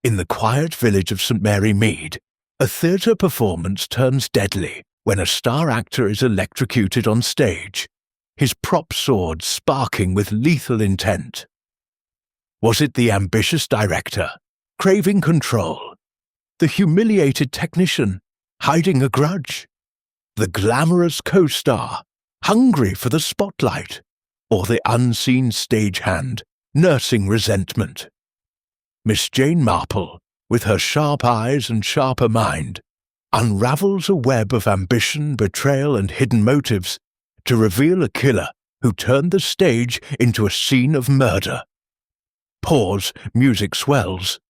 In the quiet village of St. Mary Mead, a theatre performance turns deadly when a star actor is electrocuted on stage, his prop sword sparking with lethal intent. Was it the ambitious director, craving control? The humiliated technician, hiding a grudge? The glamorous co-star, hungry for the spotlight? Or the unseen stagehand, nursing resentment? Miss Jane Marple, with her sharp eyes and sharper mind, unravels a web of ambition, betrayal, and hidden motives to reveal a killer who turned the stage into a scene of murder. Pause, music swells.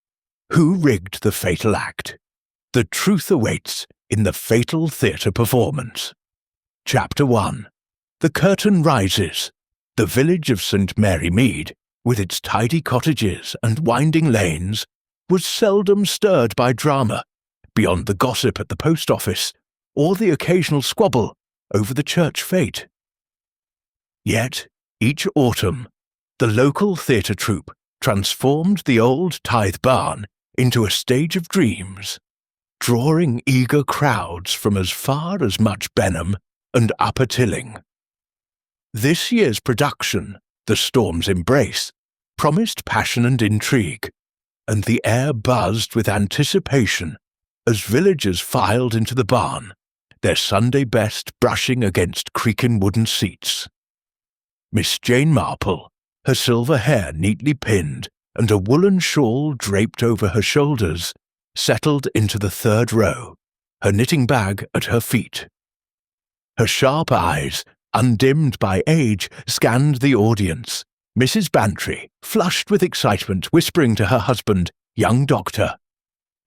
Who rigged the fatal act? The truth awaits in the fatal theatre performance. Chapter 1. The curtain rises. The village of St. Mary Mead, with its tidy cottages and winding lanes, was seldom stirred by drama, beyond the gossip at the post office, or the occasional squabble over the church fete. Yet, each autumn, the local theatre troupe transformed the old tithe barn into a stage of dreams, drawing eager crowds from as far as Much Benham and Upper Tilling. This year's production, The Storm's Embrace, promised passion and intrigue, and the air buzzed with anticipation as villagers filed into the barn, their Sunday best brushing against creaking wooden seats. Miss Jane Marple, her silver hair neatly pinned and a woolen shawl draped over her shoulders, settled into the third row, her knitting bag at her feet. Her sharp eyes, undimmed by age, scanned the audience, Mrs. Bantry, flushed with excitement, whispering to her husband, young doctor,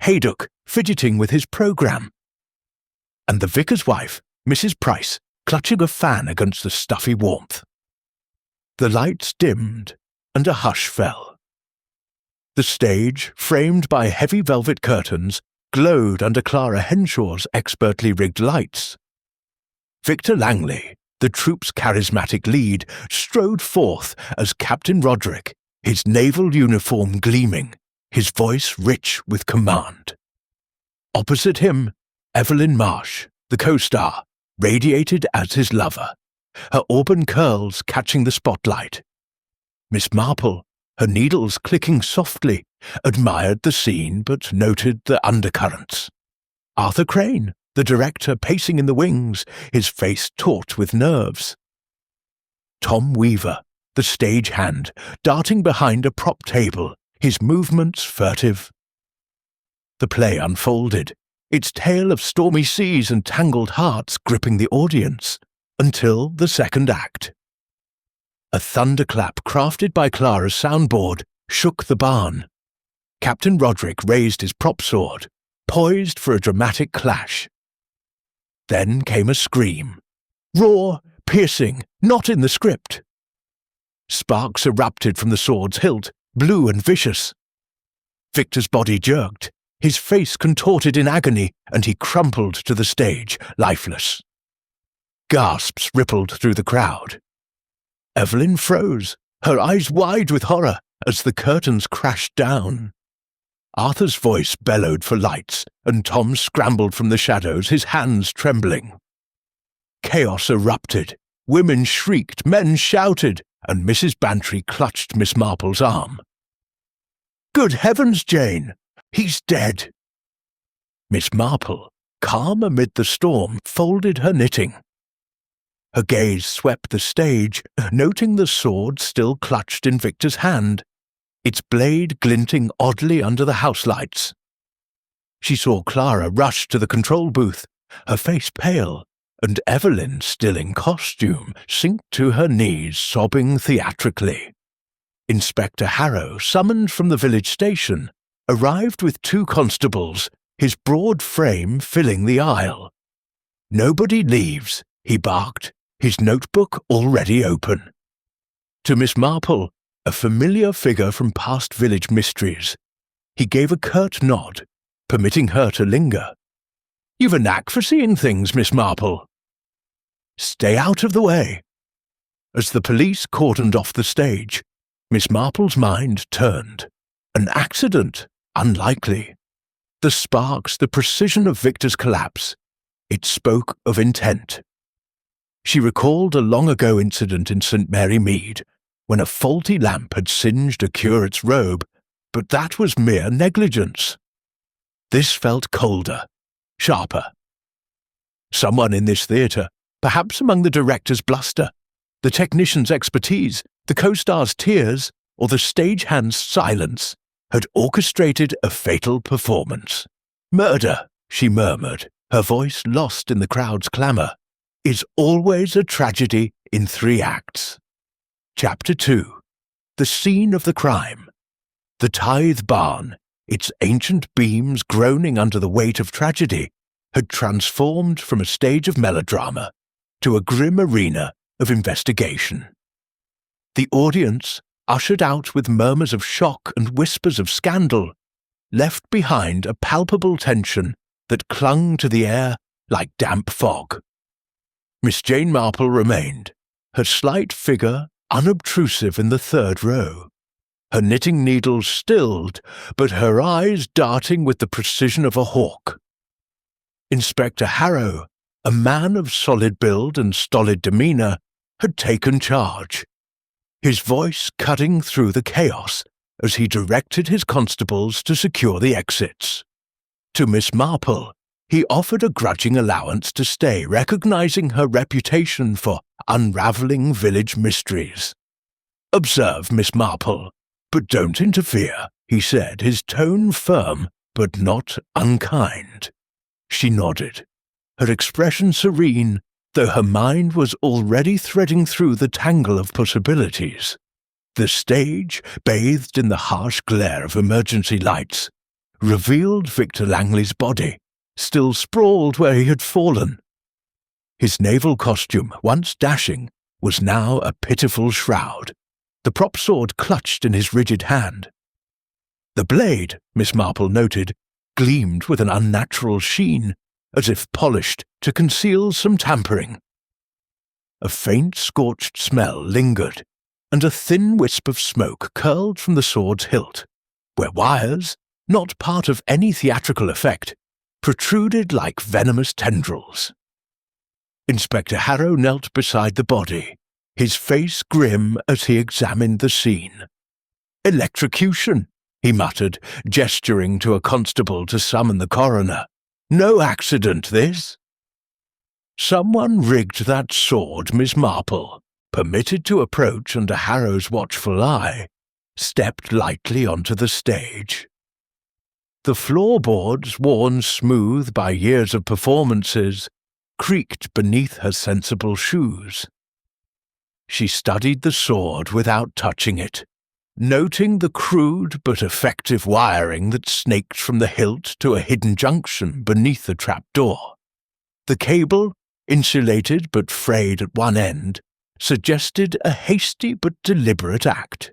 Haydock, fidgeting with his programme, and the vicar's wife, Mrs. Price, clutching a fan against the stuffy warmth. The lights dimmed, and a hush fell. The stage, framed by heavy velvet curtains, glowed under Clara Henshaw's expertly rigged lights. Victor Langley, the troupe's charismatic lead, strode forth as Captain Roderick, his naval uniform gleaming, his voice rich with command. Opposite him, Evelyn Marsh, the co-star, radiated as his lover, her auburn curls catching the spotlight. Miss Marple, her needles clicking softly, admired the scene but noted the undercurrents. Arthur Crane, the director, pacing in the wings, his face taut with nerves. Tom Weaver, the stagehand, darting behind a prop table, his movements furtive. The play unfolded, its tale of stormy seas and tangled hearts gripping the audience, until the second act. A thunderclap crafted by Clara's soundboard shook the barn. Captain Roderick raised his prop sword, poised for a dramatic clash. Then came a scream. Raw, piercing, not in the script. Sparks erupted from the sword's hilt, blue and vicious. Victor's body jerked, his face contorted in agony, and he crumpled to the stage, lifeless. Gasps rippled through the crowd. Evelyn froze, her eyes wide with horror, as the curtains crashed down. Arthur's voice bellowed for lights, and Tom scrambled from the shadows, his hands trembling. Chaos erupted. Women shrieked, men shouted, and Mrs. Bantry clutched Miss Marple's arm. "Good heavens, Jane! He's dead!" Miss Marple, calm amid the storm, folded her knitting. Her gaze swept the stage, noting the sword still clutched in Victor's hand, its blade glinting oddly under the house lights. She saw Clara rush to the control booth, her face pale, and Evelyn, still in costume, sink to her knees, sobbing theatrically. Inspector Harrow, summoned from the village station, arrived with 2 constables, his broad frame filling the aisle. "Nobody leaves," he barked, his notebook already open. To Miss Marple, a familiar figure from past village mysteries, he gave a curt nod, permitting her to linger. "You've a knack for seeing things, Miss Marple." "Stay out of the way." As the police cordoned off the stage, Miss Marple's mind turned. An accident, unlikely. The sparks, the precision of Victor's collapse. It spoke of intent. She recalled a long-ago incident in St. Mary Mead, when a faulty lamp had singed a curate's robe, but that was mere negligence. This felt colder, sharper. Someone in this theatre, perhaps among the director's bluster, the technician's expertise, the co-star's tears, or the stagehand's silence, had orchestrated a fatal performance. Murder, she murmured, her voice lost in the crowd's clamour, is always a tragedy in 3 acts. Chapter 2. The scene of the crime. The tithe barn, its ancient beams groaning under the weight of tragedy, had transformed from a stage of melodrama to a grim arena of investigation. The audience, ushered out with murmurs of shock and whispers of scandal, left behind a palpable tension that clung to the air like damp fog. Miss Jane Marple remained, her slight figure unobtrusive in the 3rd row, her knitting needles stilled, but her eyes darting with the precision of a hawk. Inspector Harrow, a man of solid build and stolid demeanour, had taken charge, his voice cutting through the chaos as he directed his constables to secure the exits. To Miss Marple, he offered a grudging allowance to stay, recognizing her reputation for unravelling village mysteries. "Observe, Miss Marple, but don't interfere," he said, his tone firm but not unkind. She nodded, her expression serene, though her mind was already threading through the tangle of possibilities. The stage, bathed in the harsh glare of emergency lights, revealed Victor Langley's body, still sprawled where he had fallen. His naval costume, once dashing, was now a pitiful shroud, the prop sword clutched in his rigid hand. The blade, Miss Marple noted, gleamed with an unnatural sheen, as if polished to conceal some tampering. A faint scorched smell lingered, and a thin wisp of smoke curled from the sword's hilt, where wires, not part of any theatrical effect, protruded like venomous tendrils. Inspector Harrow knelt beside the body, his face grim as he examined the scene. "Electrocution," he muttered, gesturing to a constable to summon the coroner. "No accident, this." "Someone rigged that sword, Miss Marple," permitted to approach under Harrow's watchful eye, stepped lightly onto the stage. The floorboards, worn smooth by years of performances, creaked beneath her sensible shoes. She studied the sword without touching it, noting the crude but effective wiring that snaked from the hilt to a hidden junction beneath the trapdoor. The cable, insulated but frayed at one end, suggested a hasty but deliberate act.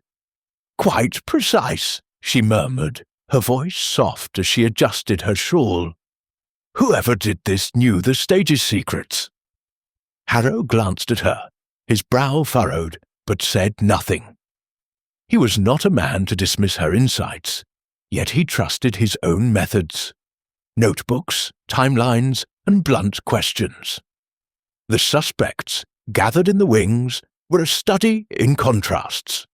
"Quite precise," she murmured, her voice soft as she adjusted her shawl. "Whoever did this knew the stage's secrets." Harrow glanced at her, his brow furrowed, but said nothing. He was not a man to dismiss her insights, yet he trusted his own methods. Notebooks, timelines, and blunt questions. The suspects, gathered in the wings, were a study in contrasts.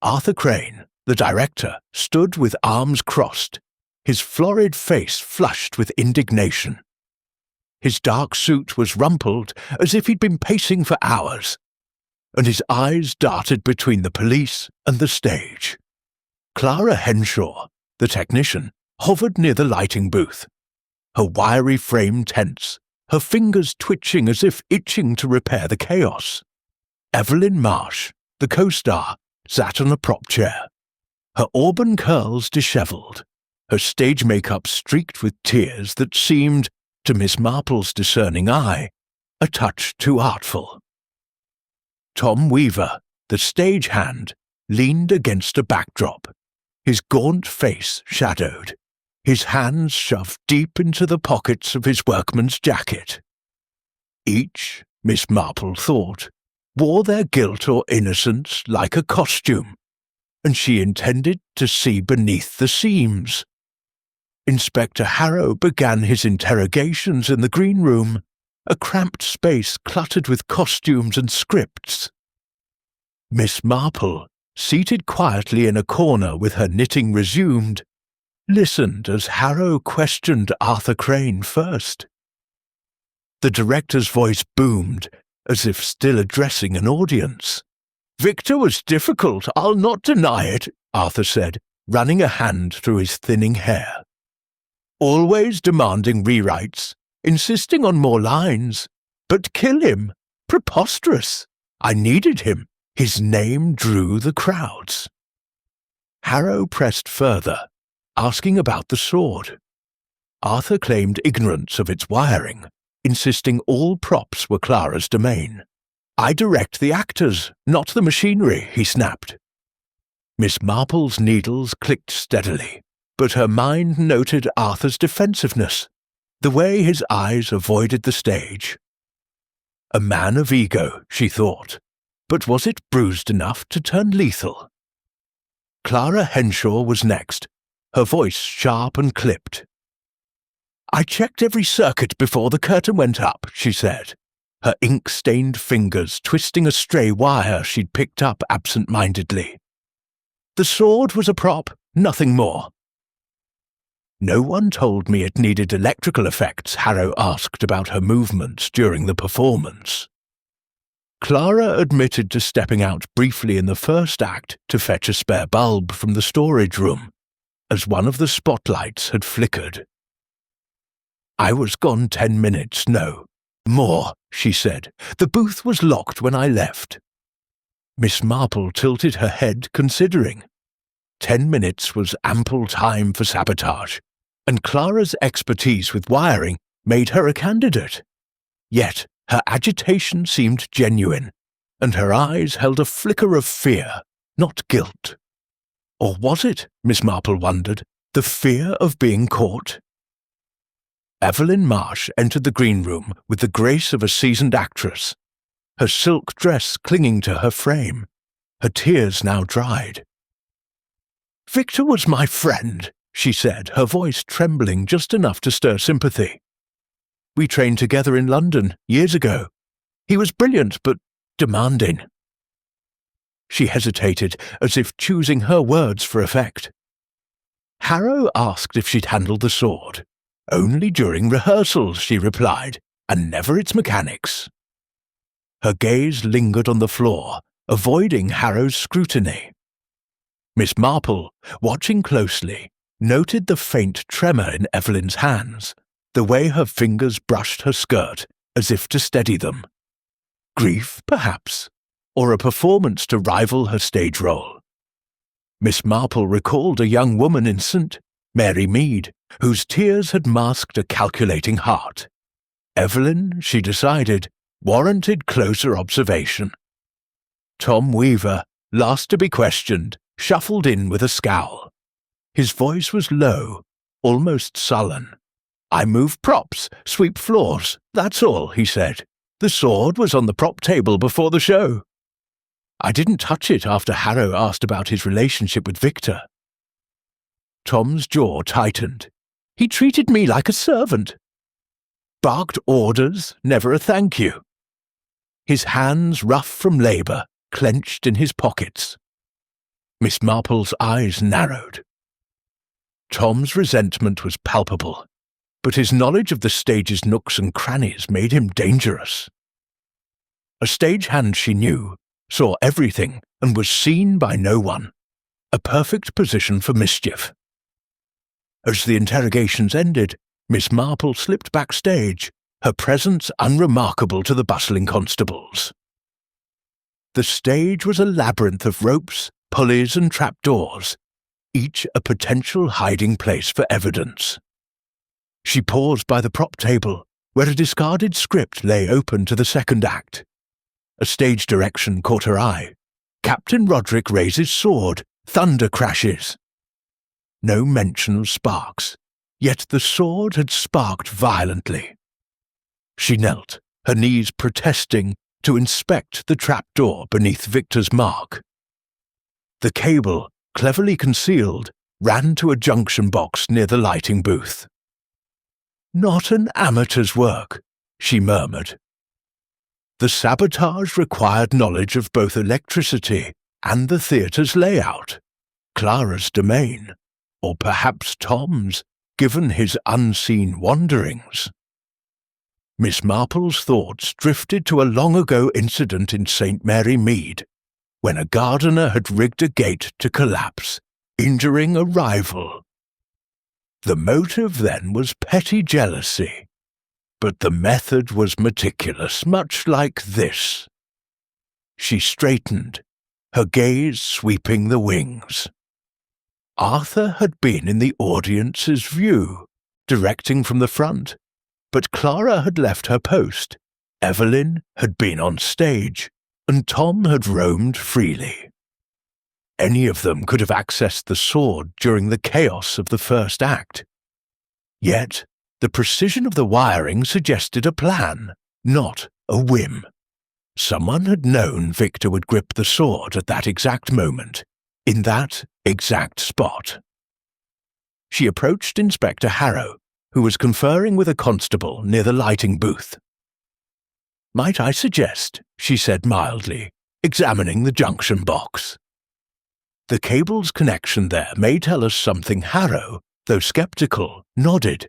Arthur Crane, the director, stood with arms crossed, his florid face flushed with indignation. His dark suit was rumpled as if he'd been pacing for hours, and his eyes darted between the police and the stage. Clara Henshaw, the technician, hovered near the lighting booth, her wiry frame tense, her fingers twitching as if itching to repair the chaos. Evelyn Marsh, the co-star, sat on a prop chair, her auburn curls dishevelled, her stage makeup streaked with tears that seemed, to Miss Marple's discerning eye, a touch too artful. Tom Weaver, the stagehand, leaned against a backdrop, his gaunt face shadowed, his hands shoved deep into the pockets of his workman's jacket. Each, Miss Marple thought, wore their guilt or innocence like a costume, and she intended to see beneath the seams. Inspector Harrow began his interrogations in the green room, a cramped space cluttered with costumes and scripts. Miss Marple, seated quietly in a corner with her knitting resumed, listened as Harrow questioned Arthur Crane first. The director's voice boomed, as if still addressing an audience. "Victor was difficult, I'll not deny it," Arthur said, running a hand through his thinning hair. "Always demanding rewrites, insisting on more lines. But kill him? Preposterous. I needed him. His name drew the crowds." Harrow pressed further, asking about the sword. Arthur claimed ignorance of its wiring, insisting all props were Clara's domain. "I direct the actors, not the machinery," he snapped. Miss Marple's needles clicked steadily, but her mind noted Arthur's defensiveness, the way his eyes avoided the stage. A man of ego, she thought, but was it bruised enough to turn lethal? Clara Henshaw was next, her voice sharp and clipped. "I checked every circuit before the curtain went up," she said, her ink-stained fingers twisting a stray wire she'd picked up absent-mindedly. "The sword was a prop, nothing more." "No one told me it needed electrical effects," Harrow asked about her movements during the performance. Clara admitted to stepping out briefly in the first act to fetch a spare bulb from the storage room, as one of the spotlights had flickered. "I was gone 10 minutes, no, more," she said. "The booth was locked when I left." Miss Marple tilted her head, considering. 10 minutes was ample time for sabotage, and Clara's expertise with wiring made her a candidate. Yet her agitation seemed genuine, and her eyes held a flicker of fear, not guilt. Or was it, Miss Marple wondered, the fear of being caught? Evelyn Marsh entered the green room with the grace of a seasoned actress, her silk dress clinging to her frame, her tears now dried. "Victor was my friend," she said, her voice trembling just enough to stir sympathy. "We trained together in London years ago. He was brilliant, but demanding." She hesitated, as if choosing her words for effect. Harrow asked if she'd handled the sword. "Only during rehearsals," she replied, "and never its mechanics." Her gaze lingered on the floor, avoiding Harrow's scrutiny. Miss Marple, watching closely, noted the faint tremor in Evelyn's hands, the way her fingers brushed her skirt as if to steady them. Grief, perhaps, or a performance to rival her stage role. Miss Marple recalled a young woman in St. Mary Mead, whose tears had masked a calculating heart. Evelyn, she decided, warranted closer observation. Tom Weaver, last to be questioned, shuffled in with a scowl. His voice was low, almost sullen. "I move props, sweep floors, that's all," he said. "The sword was on the prop table before the show." "I didn't touch it after Harrow asked about his relationship with Victor." Tom's jaw tightened. "He treated me like a servant." "Barked orders, never a thank you." His hands, rough from labour, clenched in his pockets. Miss Marple's eyes narrowed. Tom's resentment was palpable, but his knowledge of the stage's nooks and crannies made him dangerous. A stagehand she knew, saw everything and was seen by no one. A perfect position for mischief. As the interrogations ended, Miss Marple slipped backstage, her presence unremarkable to the bustling constables. The stage was a labyrinth of ropes, pulleys and trapdoors, each a potential hiding place for evidence. She paused by the prop table, where a discarded script lay open to the second act. A stage direction caught her eye. Captain Roderick raises sword, thunder crashes. No mention of sparks, yet the sword had sparked violently. She knelt, her knees protesting, to inspect the trapdoor beneath Victor's mark. The cable, cleverly concealed, ran to a junction box near the lighting booth. "Not an amateur's work," she murmured. The sabotage required knowledge of both electricity and the theatre's layout, Clara's domain, or perhaps Tom's, given his unseen wanderings. Miss Marple's thoughts drifted to a long-ago incident in St. Mary Mead, when a gardener had rigged a gate to collapse, injuring a rival. The motive then was petty jealousy, but the method was meticulous, much like this. She straightened, her gaze sweeping the wings. Arthur had been in the audience's view, directing from the front, but Clara had left her post, Evelyn had been on stage, and Tom had roamed freely. Any of them could have accessed the sword during the chaos of the first act. Yet, the precision of the wiring suggested a plan, not a whim. Someone had known Victor would grip the sword at that exact moment, in that exact spot. She approached Inspector Harrow, who was conferring with a constable near the lighting booth. "Might I suggest," she said mildly, examining the junction box. The cable's connection there may tell us something. Harrow, though sceptical, nodded,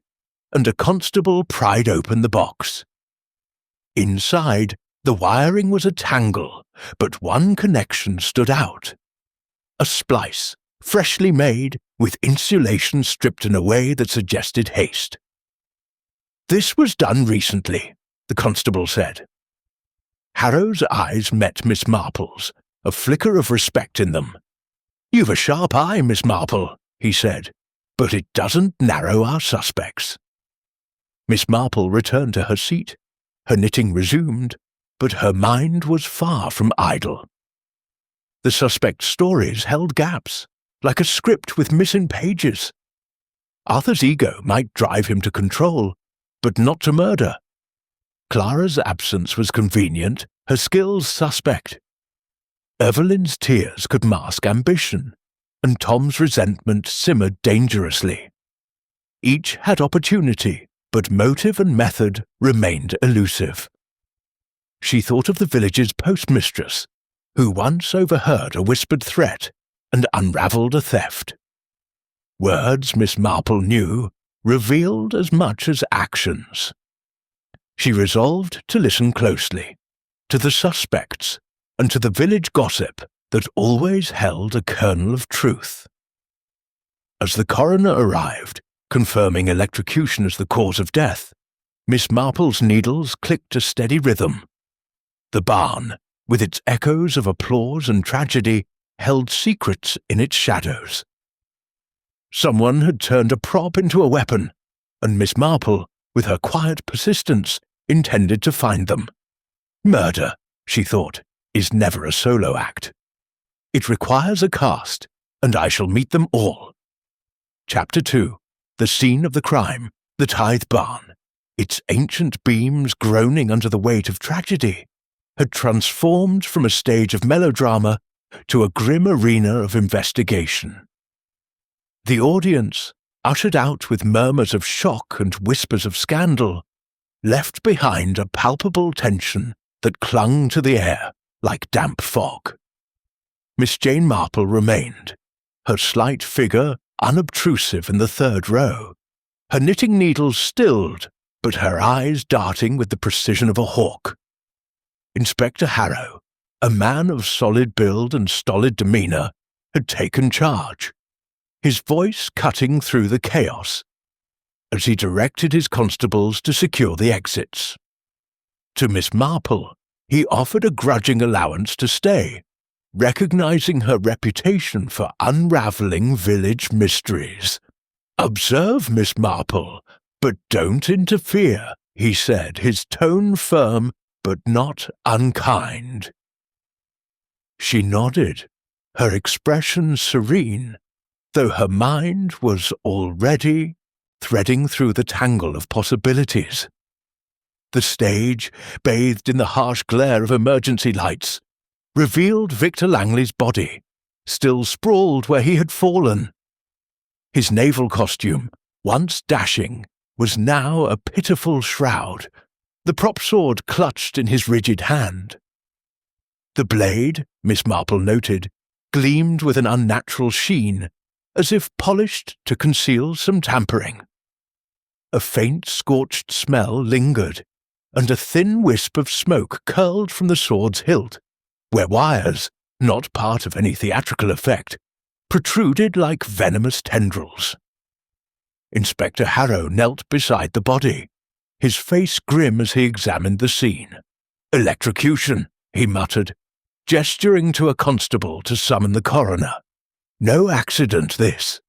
and a constable pried open the box. Inside, the wiring was a tangle, but one connection stood out. A splice, freshly made, with insulation stripped in a way that suggested haste. "This was done recently," the constable said. Harrow's eyes met Miss Marple's, a flicker of respect in them. "You've a sharp eye, Miss Marple," he said, "but it doesn't narrow our suspects." Miss Marple returned to her seat, her knitting resumed, but her mind was far from idle. The suspect's stories held gaps, like a script with missing pages. Arthur's ego might drive him to control, but not to murder. Clara's absence was convenient, her skills suspect. Evelyn's tears could mask ambition, and Tom's resentment simmered dangerously. Each had opportunity, but motive and method remained elusive. She thought of the village's postmistress, who once overheard a whispered threat and unravelled a theft. Words, Miss Marple knew, revealed as much as actions. She resolved to listen closely, to the suspects, and to the village gossip that always held a kernel of truth. As the coroner arrived, confirming electrocution as the cause of death, Miss Marple's needles clicked a steady rhythm. The barn, with its echoes of applause and tragedy, held secrets in its shadows. Someone had turned a prop into a weapon, and Miss Marple, with her quiet persistence, intended to find them. Murder, she thought, is never a solo act. It requires a cast, and I shall meet them all. Chapter 2. The scene of the crime, the tithe barn, its ancient beams groaning under the weight of tragedy, had transformed from a stage of melodrama to a grim arena of investigation. The audience, ushered out with murmurs of shock and whispers of scandal, left behind a palpable tension that clung to the air like damp fog. Miss Jane Marple remained, her slight figure unobtrusive in the third row, her knitting needles stilled, but her eyes darting with the precision of a hawk. Inspector Harrow, a man of solid build and stolid demeanour, had taken charge, his voice cutting through the chaos, as he directed his constables to secure the exits. To Miss Marple, he offered a grudging allowance to stay, recognizing her reputation for unravelling village mysteries. "Observe, Miss Marple, but don't interfere," he said, his tone firm but not unkind. She nodded, her expression serene, though her mind was already threading through the tangle of possibilities. The stage, bathed in the harsh glare of emergency lights, revealed Victor Langley's body, still sprawled where he had fallen. His naval costume, once dashing, was now a pitiful shroud, the prop sword clutched in his rigid hand. The blade, Miss Marple noted, gleamed with an unnatural sheen, as if polished to conceal some tampering. A faint scorched smell lingered, and a thin wisp of smoke curled from the sword's hilt, where wires, not part of any theatrical effect, protruded like venomous tendrils. Inspector Harrow knelt beside the body, his face grim as he examined the scene. "Electrocution," he muttered, gesturing to a constable to summon the coroner. "No accident, this."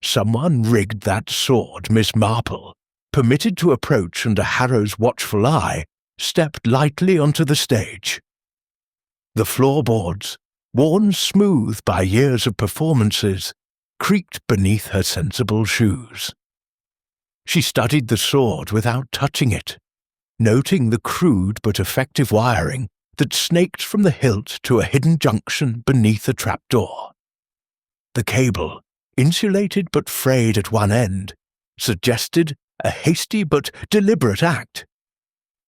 Someone rigged that sword, Miss Marple, permitted to approach under Harrow's watchful eye, stepped lightly onto the stage. The floorboards, worn smooth by years of performances, creaked beneath her sensible shoes. She studied the sword without touching it, noting the crude but effective wiring that snaked from the hilt to a hidden junction beneath a trapdoor. The cable, insulated but frayed at one end, suggested a hasty but deliberate act.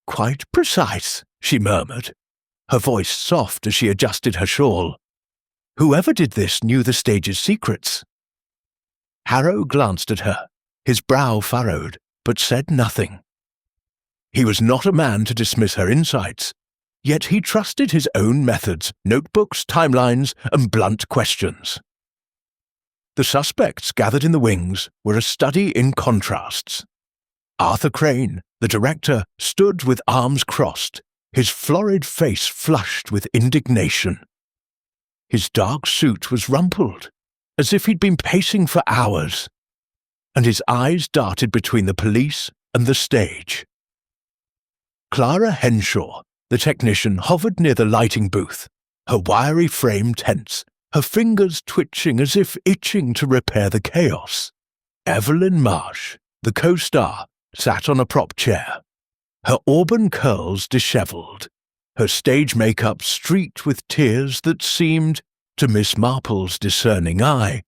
"Quite precise," she murmured, her voice soft as she adjusted her shawl. "Whoever did this knew the stage's secrets." Harrow glanced at her, his brow furrowed, but said nothing. He was not a man to dismiss her insights, yet he trusted his own methods, notebooks, timelines, and blunt questions. The suspects gathered in the wings were a study in contrasts. Arthur Crane, the director, stood with arms crossed, his florid face flushed with indignation. His dark suit was rumpled, as if he'd been pacing for hours, and his eyes darted between the police and the stage. Clara Henshaw, the technician, hovered near the lighting booth, her wiry frame tense, her fingers twitching as if itching to repair the chaos. Evelyn Marsh, the co-star, sat on a prop chair, her auburn curls dishevelled, her stage makeup streaked with tears that seemed, to Miss Marple's discerning eye,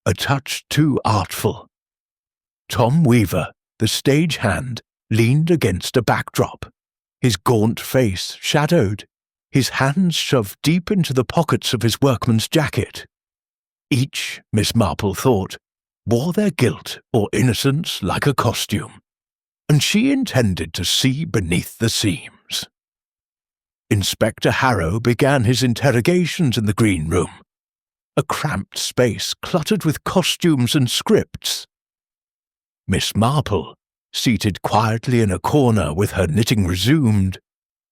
a touch too artful. Tom Weaver, the stagehand, leaned against a backdrop, his gaunt face shadowed, his hands shoved deep into the pockets of his workman's jacket. Each, Miss Marple thought, wore their guilt or innocence like a costume, and she intended to see beneath the seams. Inspector Harrow began his interrogations in the green room, a cramped space cluttered with costumes and scripts. Miss Marple, seated quietly in a corner with her knitting resumed,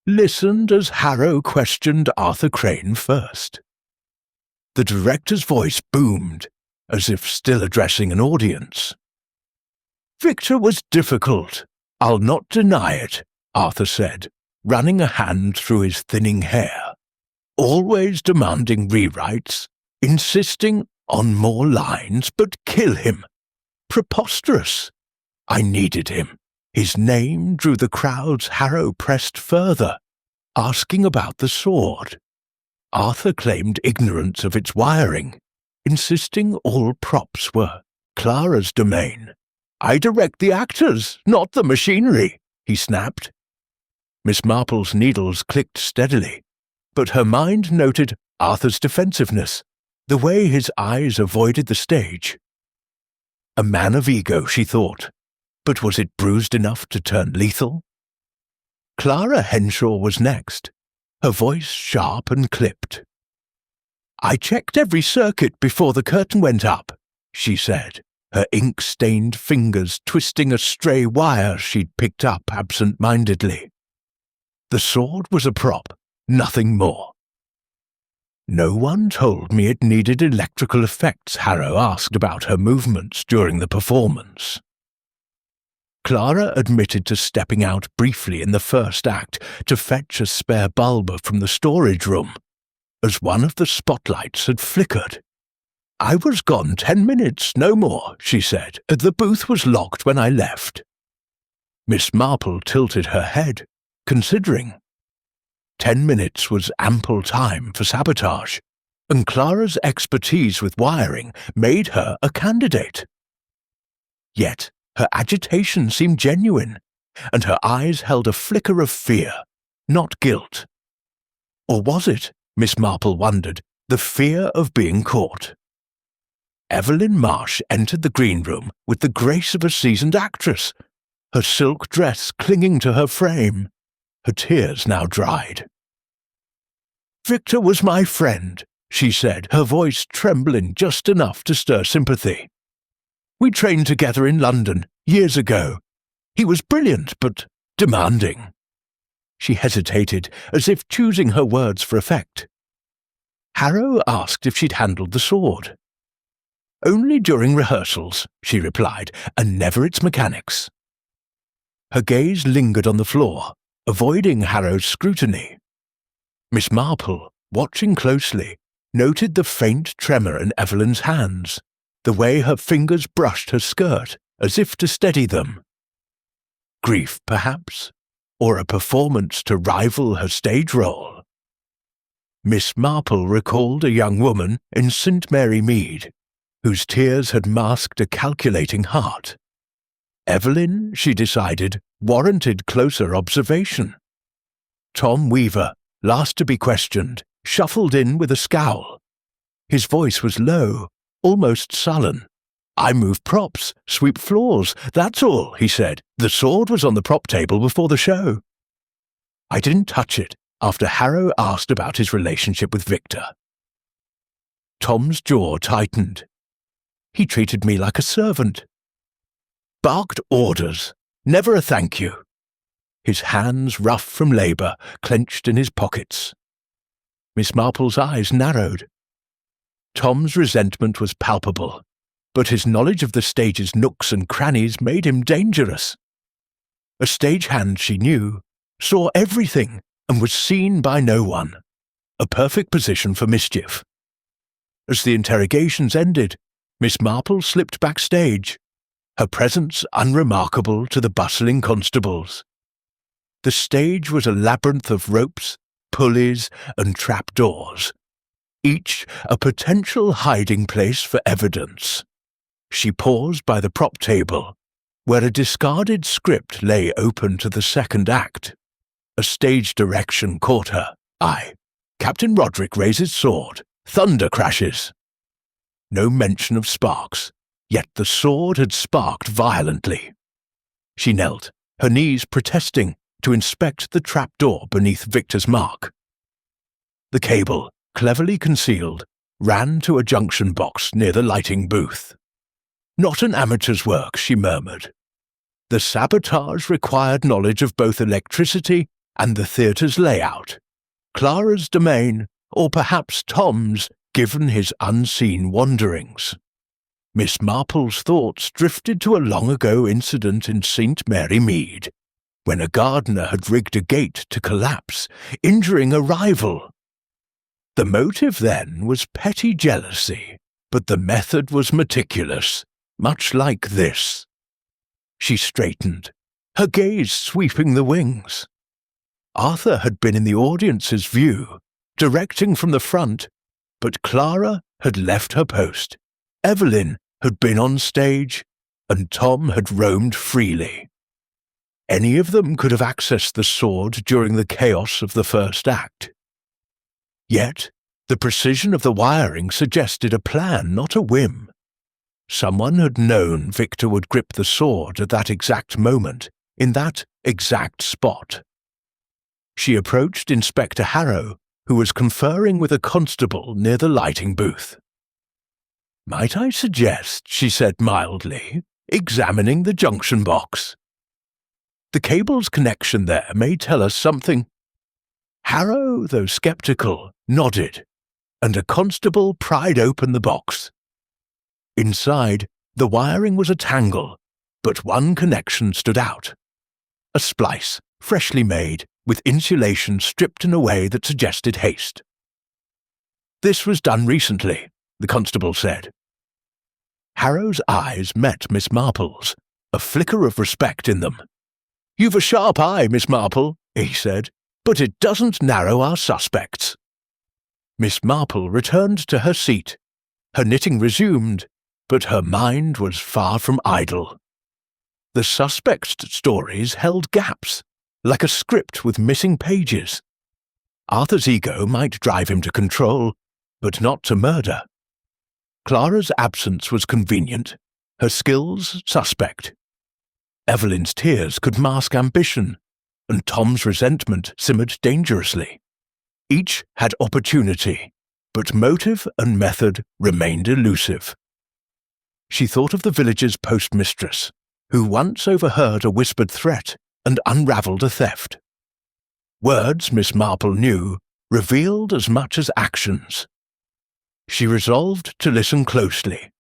listened as Harrow questioned Arthur Crane first. The director's voice boomed, as if still addressing an audience. "Victor was difficult, I'll not deny it," Arthur said, running a hand through his thinning hair. "Always demanding rewrites, insisting on more lines, but kill him. Preposterous. I needed him. His name drew the crowds. Harrow pressed further, asking about the sword. Arthur claimed ignorance of its wiring, insisting all props were Clara's domain. "I direct the actors, not the machinery," he snapped. Miss Marple's needles clicked steadily, but her mind noted Arthur's defensiveness, the way his eyes avoided the stage. A man of ego, she thought, but was it bruised enough to turn lethal? Clara Henshaw was next, her voice sharp and clipped. "I checked every circuit before the curtain went up," she said, her ink-stained fingers twisting a stray wire she'd picked up absent-mindedly. The sword was a prop, nothing more. "No one told me it needed electrical effects," Harrow asked about her movements during the performance. Clara admitted to stepping out briefly in the first act to fetch a spare bulb from the storage room, as one of the spotlights had flickered. "I was gone 10 minutes, no more," she said. "The booth was locked when I left." Miss Marple tilted her head, considering. 10 minutes was ample time for sabotage, and Clara's expertise with wiring made her a candidate. Yet her agitation seemed genuine, and her eyes held a flicker of fear, not guilt. Or was it, Miss Marple wondered, the fear of being caught? Evelyn Marsh entered the green room with the grace of a seasoned actress, her silk dress clinging to her frame, her tears now dried. "Victor was my friend," she said, her voice trembling just enough to stir sympathy. "We trained together in London, years ago. He was brilliant, but demanding." She hesitated, as if choosing her words for effect. Harrow asked if she'd handled the sword. "Only during rehearsals," she replied, "and never its mechanics." Her gaze lingered on the floor, avoiding Harrow's scrutiny. Miss Marple, watching closely, noted the faint tremor in Evelyn's hands, the way her fingers brushed her skirt, as if to steady them. Grief, perhaps, or a performance to rival her stage role. Miss Marple recalled a young woman in St. Mary Mead, whose tears had masked a calculating heart. Evelyn, she decided, warranted closer observation. Tom Weaver, last to be questioned, shuffled in with a scowl. His voice was low, almost sullen. "I move props, sweep floors, that's all," he said. "The sword was on the prop table before the show." "I didn't touch it," after Harrow asked about his relationship with Victor. Tom's jaw tightened. "He treated me like a servant. Barked orders, never a thank you." His hands, rough from labour, clenched in his pockets. Miss Marple's eyes narrowed. Tom's resentment was palpable, but his knowledge of the stage's nooks and crannies made him dangerous. A stagehand, she knew, saw everything and was seen by no one. A perfect position for mischief. As the interrogations ended, Miss Marple slipped backstage, her presence unremarkable to the bustling constables. The stage was a labyrinth of ropes, pulleys, and trapdoors, each a potential hiding place for evidence. She paused by the prop table, where a discarded script lay open to the second act. A stage direction caught her eye. Captain Roderick raises sword. Thunder crashes. No mention of sparks, yet the sword had sparked violently. She knelt, her knees protesting, to inspect the trapdoor beneath Victor's mark. The cable, cleverly concealed, ran to a junction box near the lighting booth. "Not an amateur's work," she murmured. The sabotage required knowledge of both electricity and the theatre's layout. Clara's domain, or perhaps Tom's, given his unseen wanderings. Miss Marple's thoughts drifted to a long-ago incident in St. Mary Mead, when a gardener had rigged a gate to collapse, injuring a rival. The motive then was petty jealousy, but the method was meticulous, much like this. She straightened, her gaze sweeping the wings. Arthur had been in the audience's view, directing from the front, but Clara had left her post. Evelyn had been on stage, and Tom had roamed freely. Any of them could have accessed the sword during the chaos of the first act. Yet, the precision of the wiring suggested a plan, not a whim. Someone had known Victor would grip the sword at that exact moment, in that exact spot. She approached Inspector Harrow, who was conferring with a constable near the lighting booth. "Might I suggest," she said mildly, "examining the junction box? The cable's connection there may tell us something." Harrow, though sceptical, nodded, and a constable pried open the box. Inside, the wiring was a tangle, but one connection stood out. A splice, freshly made, with insulation stripped in a way that suggested haste. "This was done recently," the constable said. Harrow's eyes met Miss Marple's, a flicker of respect in them. "You've a sharp eye, Miss Marple," he said, "but it doesn't narrow our suspects." Miss Marple returned to her seat. Her knitting resumed, but her mind was far from idle. The suspect's stories held gaps, like a script with missing pages. Arthur's ego might drive him to control, but not to murder. Clara's absence was convenient, her skills suspect. Evelyn's tears could mask ambition, and Tom's resentment simmered dangerously. Each had opportunity, but motive and method remained elusive. She thought of the village's postmistress, who once overheard a whispered threat and unravelled a theft. Words, Miss Marple knew, revealed as much as actions. She resolved to listen closely,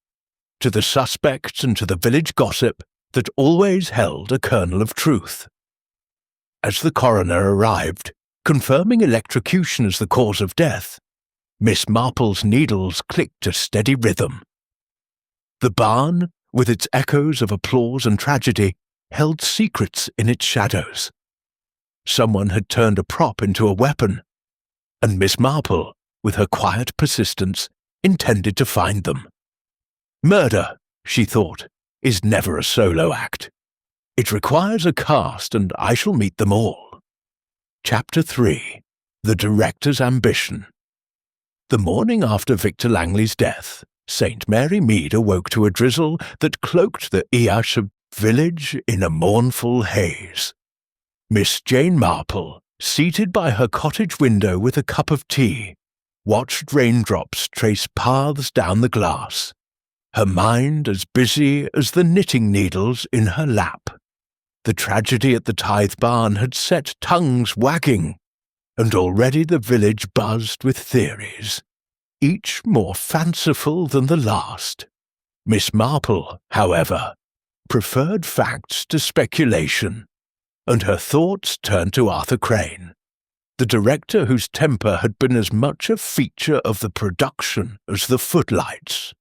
to the suspects and to the village gossip that always held a kernel of truth. As the coroner arrived, confirming electrocution as the cause of death, Miss Marple's needles clicked a steady rhythm. The barn, with its echoes of applause and tragedy, held secrets in its shadows. Someone had turned a prop into a weapon, and Miss Marple, with her quiet persistence, intended to find them. Murder, she thought, is never a solo act. It requires a cast, and I shall meet them all. Chapter 3. The Director's Ambition. The morning after Victor Langley's death, St. Mary Mead awoke to a drizzle that cloaked the Easham village in a mournful haze. Miss Jane Marple, seated by her cottage window with a cup of tea, watched raindrops trace paths down the glass, her mind as busy as the knitting needles in her lap. The tragedy at the Tithe Barn had set tongues wagging, and already the village buzzed with theories, each more fanciful than the last. Miss Marple, however, preferred facts to speculation, and her thoughts turned to Arthur Crane, the director whose temper had been as much a feature of the production as the footlights.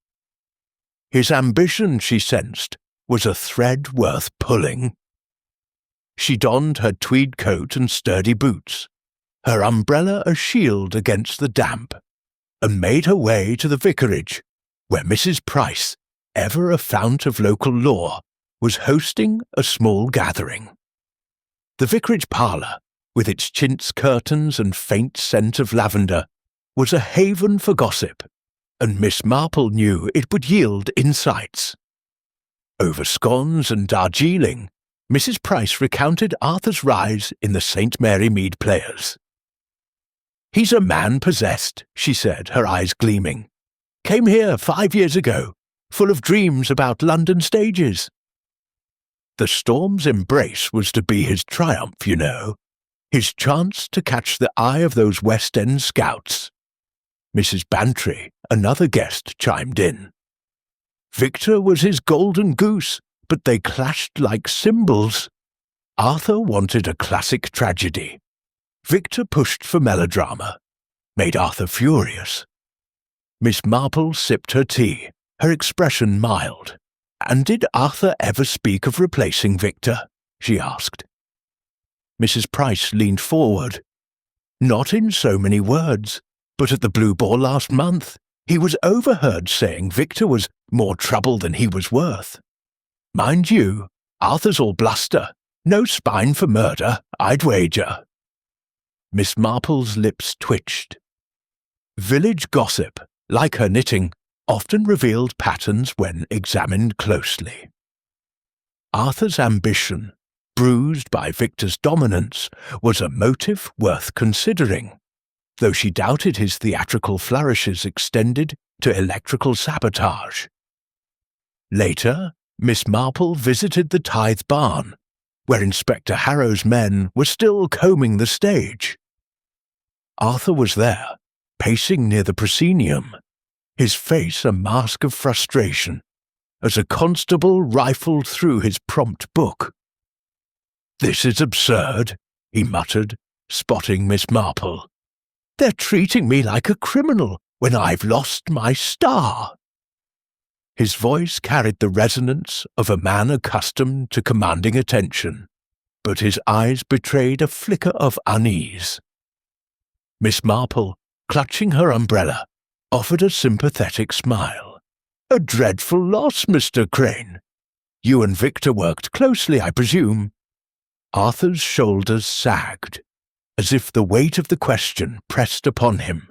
His ambition, she sensed, was a thread worth pulling. She donned her tweed coat and sturdy boots, her umbrella a shield against the damp, and made her way to the vicarage, where Mrs. Price, ever a fount of local law, was hosting a small gathering. The vicarage parlour, with its chintz curtains and faint scent of lavender, was a haven for gossip, and Miss Marple knew it would yield insights. Over scones and Darjeeling, Mrs. Price recounted Arthur's rise in the St. Mary Mead Players. "He's a man possessed," she said, her eyes gleaming. "Came here 5 years ago, full of dreams about London stages. The storm's embrace was to be his triumph, you know, his chance to catch the eye of those West End scouts." Mrs. Bantry, another guest, chimed in. "Victor was his golden goose, but they clashed like cymbals. Arthur wanted a classic tragedy. Victor pushed for melodrama, made Arthur furious." Miss Marple sipped her tea, her expression mild. "And did Arthur ever speak of replacing Victor?" she asked. Mrs. Price leaned forward. "Not in so many words, but at the Blue Ball last month, he was overheard saying Victor was more trouble than he was worth. Mind you, Arthur's all bluster, no spine for murder, I'd wager." Miss Marple's lips twitched. Village gossip, like her knitting, often revealed patterns when examined closely. Arthur's ambition, bruised by Victor's dominance, was a motive worth considering, though she doubted his theatrical flourishes extended to electrical sabotage. Later, Miss Marple visited the Tithe Barn, where Inspector Harrow's men were still combing the stage. Arthur was there, pacing near the proscenium, his face a mask of frustration, as a constable rifled through his prompt book. "This is absurd," he muttered, spotting Miss Marple. "They're treating me like a criminal when I've lost my star." His voice carried the resonance of a man accustomed to commanding attention, but his eyes betrayed a flicker of unease. Miss Marple, clutching her umbrella, offered a sympathetic smile. "A dreadful loss, Mr. Crane. You and Victor worked closely, I presume." Arthur's shoulders sagged, as if the weight of the question pressed upon him.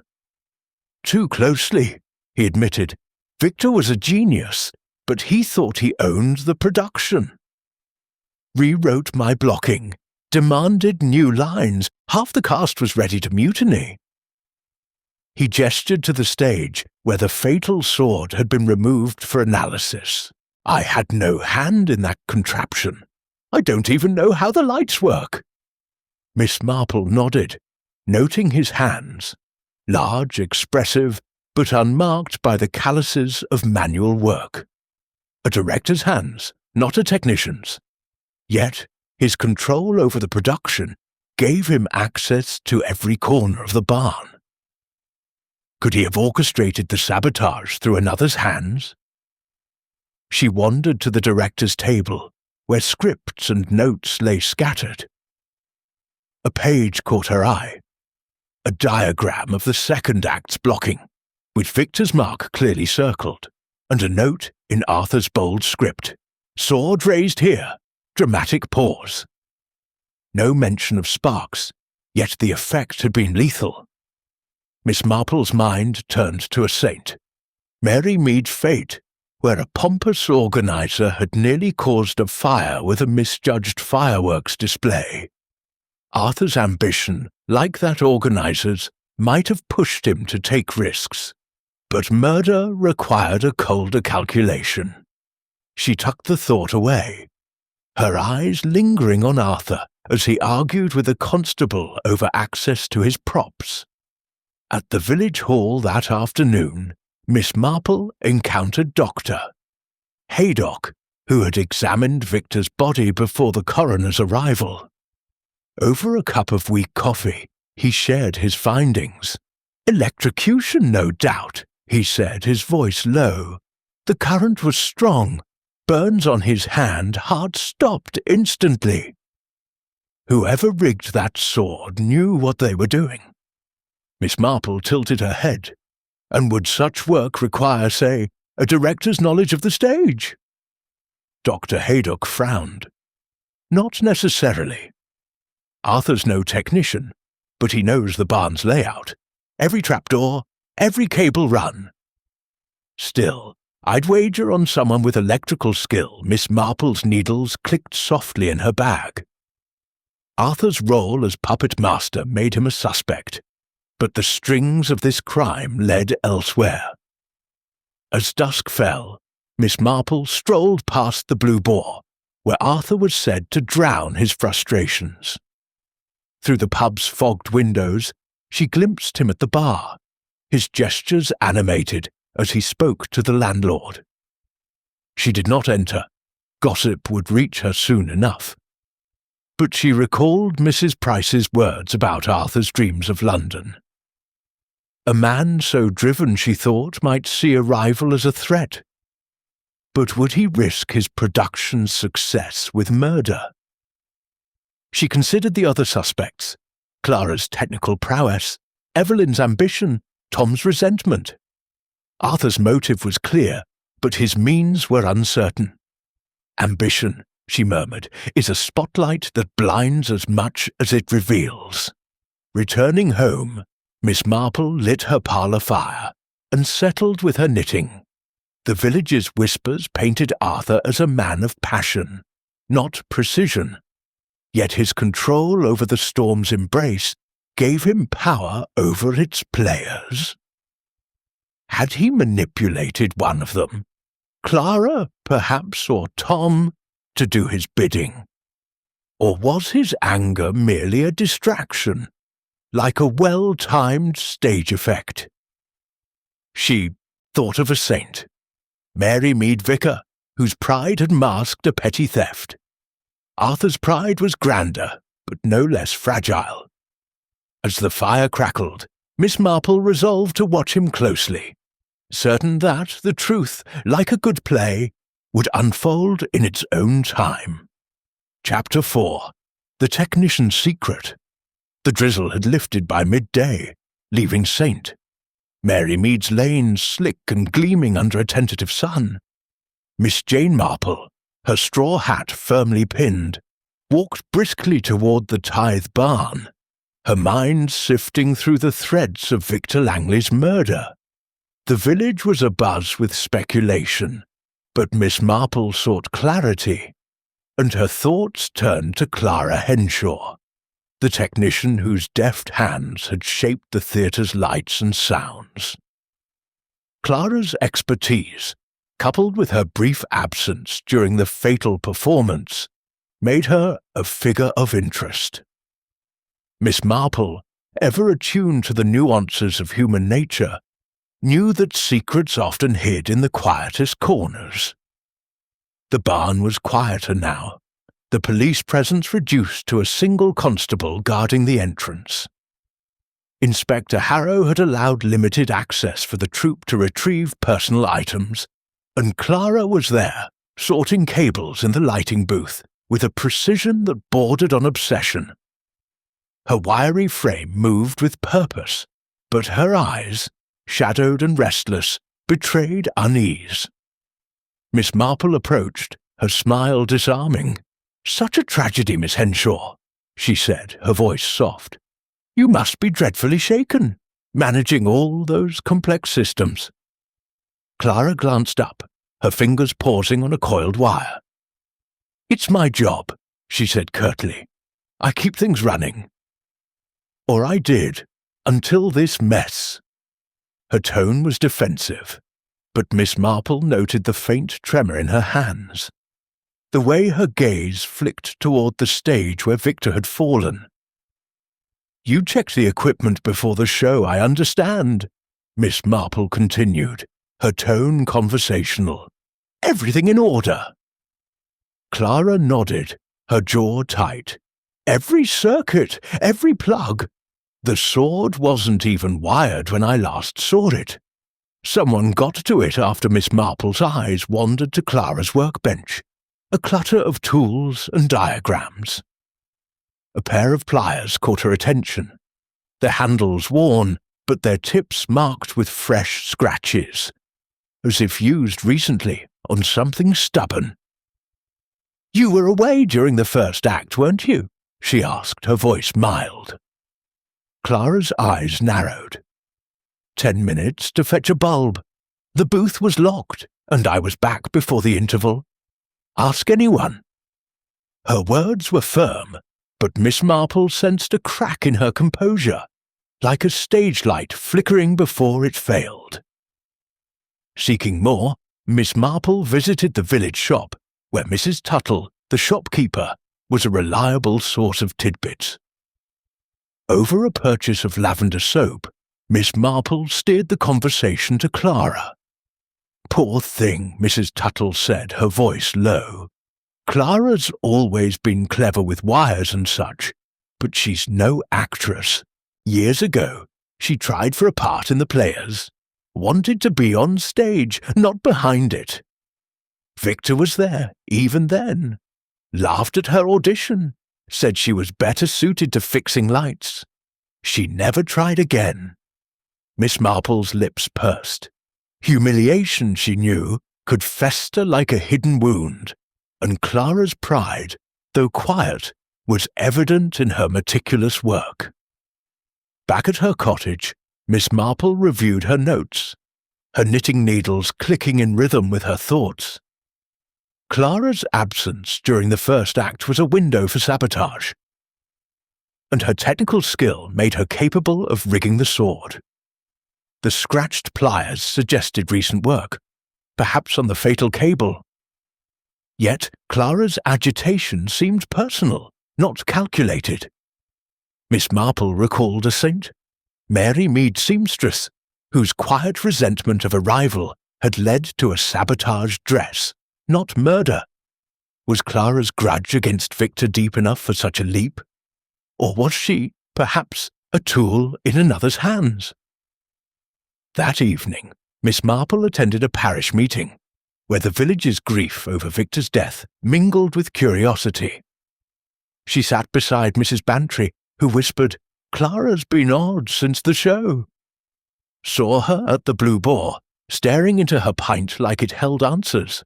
"Too closely," he admitted. "Victor was a genius, but he thought he owned the production. Rewrote my blocking, demanded new lines. Half the cast was ready to mutiny." He gestured to the stage where the fatal sword had been removed for analysis. "I had no hand in that contraption. I don't even know how the lights work." Miss Marple nodded, noting his hands, large, expressive, but unmarked by the calluses of manual work. A director's hands, not a technician's. Yet his control over the production gave him access to every corner of the barn. Could he have orchestrated the sabotage through another's hands? She wandered to the director's table, where scripts and notes lay scattered. A page caught her eye, a diagram of the second act's blocking, with Victor's mark clearly circled, and a note in Arthur's bold script. "Sword raised here. Dramatic pause." No mention of sparks, yet the effect had been lethal. Miss Marple's mind turned to a saint, Mary Mead Fate, where a pompous organizer had nearly caused a fire with a misjudged fireworks display. Arthur's ambition, like that organizer's, might have pushed him to take risks, but murder required a colder calculation. She tucked the thought away, her eyes lingering on Arthur as he argued with a constable over access to his props. At the village hall that afternoon, Miss Marple encountered Dr. Haydock, who had examined Victor's body before the coroner's arrival. Over a cup of weak coffee, he shared his findings. "Electrocution, no doubt," he said, his voice low. "The current was strong. Burns on his hand, heart stopped instantly." Whoever rigged that sword knew what they were doing. Miss Marple tilted her head. And would such work require, say, a director's knowledge of the stage? Dr. Haydock frowned. "Not necessarily. Arthur's no technician, but he knows the barn's layout. Every trapdoor, every cable run. Still, I'd wager on someone with electrical skill Miss Marple's needles clicked softly in her bag." Arthur's role as puppet master made him a suspect, but the strings of this crime led elsewhere. As dusk fell, Miss Marple strolled past the Blue Boar, where Arthur was said to drown his frustrations. Through the pub's fogged windows, she glimpsed him at the bar, his gestures animated as he spoke to the landlord. She did not enter. Gossip would reach her soon enough. But she recalled Mrs. Price's words about Arthur's dreams of London. A man so driven, she thought, might see a rival as a threat. But would he risk his production's success with murder? She considered the other suspects: Clara's technical prowess, Evelyn's ambition, Tom's resentment. Arthur's motive was clear, but his means were uncertain. "Ambition," she murmured, "is a spotlight that blinds as much as it reveals." Returning home, Miss Marple lit her parlour fire and settled with her knitting. The village's whispers painted Arthur as a man of passion, not precision. Yet his control over the storm's embrace gave him power over its players. Had he manipulated one of them, Clara, perhaps, or Tom, to do his bidding? Or was his anger merely a distraction, like a well-timed stage effect? She thought of a saint, Mary Mead Vicar, whose pride had masked a petty theft. Arthur's pride was grander, but no less fragile. As the fire crackled, Miss Marple resolved to watch him closely, certain that the truth, like a good play, would unfold in its own time. Chapter 4. The Technician's Secret. The drizzle had lifted by midday, leaving St. Mary Mead's lane slick and gleaming under a tentative sun. Miss Jane Marple, her straw hat firmly pinned, walked briskly toward the Tithe barn, her mind sifting through the threads of Victor Langley's murder. The village was abuzz with speculation, but Miss Marple sought clarity, and her thoughts turned to Clara Henshaw, the technician whose deft hands had shaped the theatre's lights and sounds. Clara's expertise, coupled with her brief absence during the fatal performance, made her a figure of interest. Miss Marple, ever attuned to the nuances of human nature, knew that secrets often hid in the quietest corners. The barn was quieter now, the police presence reduced to a single constable guarding the entrance. Inspector Harrow had allowed limited access for the troop to retrieve personal items, and Clara was there, sorting cables in the lighting booth with a precision that bordered on obsession. Her wiry frame moved with purpose, but her eyes, shadowed and restless, betrayed unease. Miss Marple approached, her smile disarming. "Such a tragedy, Miss Henshaw," she said, her voice soft. "You must be dreadfully shaken, managing all those complex systems." Clara glanced up, her fingers pausing on a coiled wire. "It's my job," she said curtly. "I keep things running." "Or I did, until this mess." Her tone was defensive, but Miss Marple noted the faint tremor in her hands, the way her gaze flicked toward the stage where Victor had fallen. "You checked the equipment before the show, I understand," Miss Marple continued, her tone conversational. "Everything in order?" Clara nodded, her jaw tight. "Every circuit, every plug. The sword wasn't even wired when I last saw it. Someone got to it after Miss Marple's eyes wandered to Clara's workbench, a clutter of tools and diagrams. A pair of pliers caught her attention, their handles worn, but their tips marked with fresh scratches, as if used recently on something stubborn. "You were away during the first act, weren't you?" she asked, her voice mild. Clara's eyes narrowed. 10 minutes to fetch a bulb. The booth was locked, and I was back before the interval. Ask anyone." Her words were firm, but Miss Marple sensed a crack in her composure, like a stage light flickering before it failed. Seeking more, Miss Marple visited the village shop, where Mrs. Tuttle, the shopkeeper, was a reliable source of tidbits. Over a purchase of lavender soap, Miss Marple steered the conversation to Clara. "Poor thing," Mrs. Tuttle said, her voice low. "Clara's always been clever with wires and such, but she's no actress. Years ago, she tried for a part in the Players. Wanted to be on stage, not behind it. Victor was there, even then. Laughed at her audition. Said she was better suited to fixing lights. She never tried again." Miss Marple's lips pursed. Humiliation, she knew, could fester like a hidden wound, and Clara's pride, though quiet, was evident in her meticulous work. Back at her cottage, Miss Marple reviewed her notes, her knitting needles clicking in rhythm with her thoughts. Clara's absence during the first act was a window for sabotage, and her technical skill made her capable of rigging the sword. The scratched pliers suggested recent work, perhaps on the fatal cable. Yet Clara's agitation seemed personal, not calculated. Miss Marple recalled a saint, Mary Mead seamstress, whose quiet resentment of a rival had led to a sabotaged dress, not murder. Was Clara's grudge against Victor deep enough for such a leap? Or was she, perhaps, a tool in another's hands? That evening, Miss Marple attended a parish meeting, where the village's grief over Victor's death mingled with curiosity. She sat beside Mrs. Bantry, who whispered, Clara's been odd since the show." "Saw her at the Blue Boar, staring into her pint like it held answers."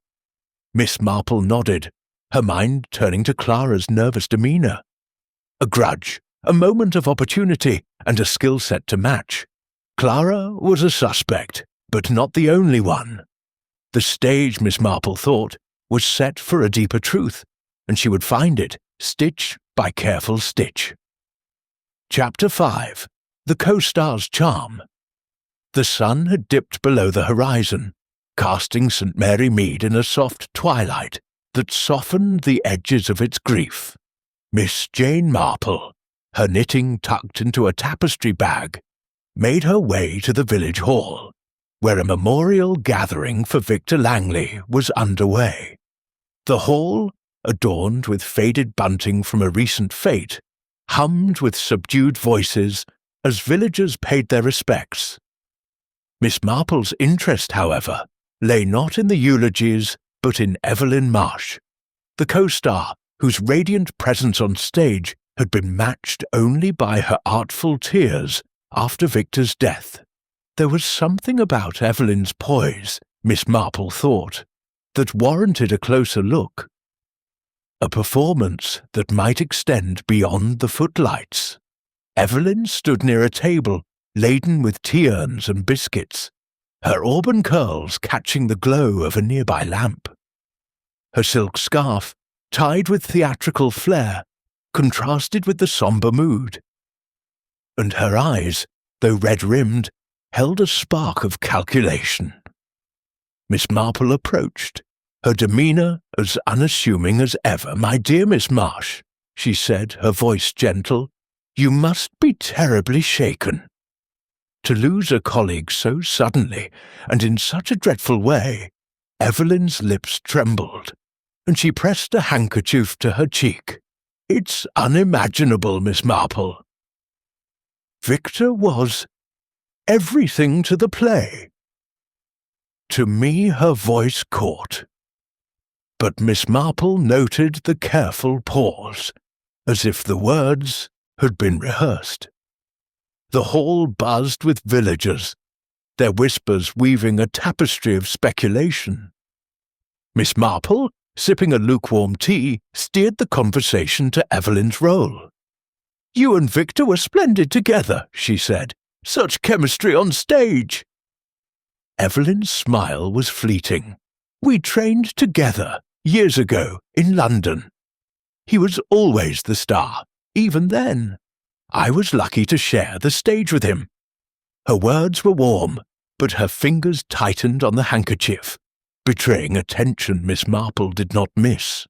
Miss Marple nodded, her mind turning to Clara's nervous demeanour. A grudge, a moment of opportunity, and a skill set to match. Clara was a suspect, but not the only one. The stage, Miss Marple thought, was set for a deeper truth, and she would find it, stitch by careful stitch. Chapter 5. The Co-Star's Charm. The sun had dipped below the horizon, casting St. Mary Mead in a soft twilight that softened the edges of its grief. Miss Jane Marple, her knitting tucked into a tapestry bag, made her way to the village hall, where a memorial gathering for Victor Langley was underway. The hall, adorned with faded bunting from a recent fete, hummed with subdued voices as villagers paid their respects. Miss Marple's interest, however, lay not in the eulogies, but in Evelyn Marsh, the co-star whose radiant presence on stage had been matched only by her artful tears after Victor's death. There was something about Evelyn's poise, Miss Marple thought, that warranted a closer look. A performance that might extend beyond the footlights. Evelyn stood near a table laden with tea-urns and biscuits, her auburn curls catching the glow of a nearby lamp. Her silk scarf, tied with theatrical flair, contrasted with the sombre mood. And her eyes, though red-rimmed, held a spark of calculation. Miss Marple approached, her demeanour as unassuming as ever. "My dear Miss Marsh," she said, her voice gentle, "you must be terribly shaken. To lose a colleague so suddenly, and in such a dreadful way." Evelyn's lips trembled, and she pressed a handkerchief to her cheek. "It's unimaginable, Miss Marple. Victor was everything to the play." To me her voice caught, but Miss Marple noted the careful pause, as if the words had been rehearsed. The hall buzzed with villagers, their whispers weaving a tapestry of speculation. Miss Marple, sipping a lukewarm tea, steered the conversation to Evelyn's role. "You and Victor were splendid together," she said. "Such chemistry on stage." Evelyn's smile was fleeting. "We trained together, years ago, in London. He was always the star, even then. I was lucky to share the stage with him." Her words were warm, but her fingers tightened on the handkerchief, betraying a tension Miss Marple did not miss.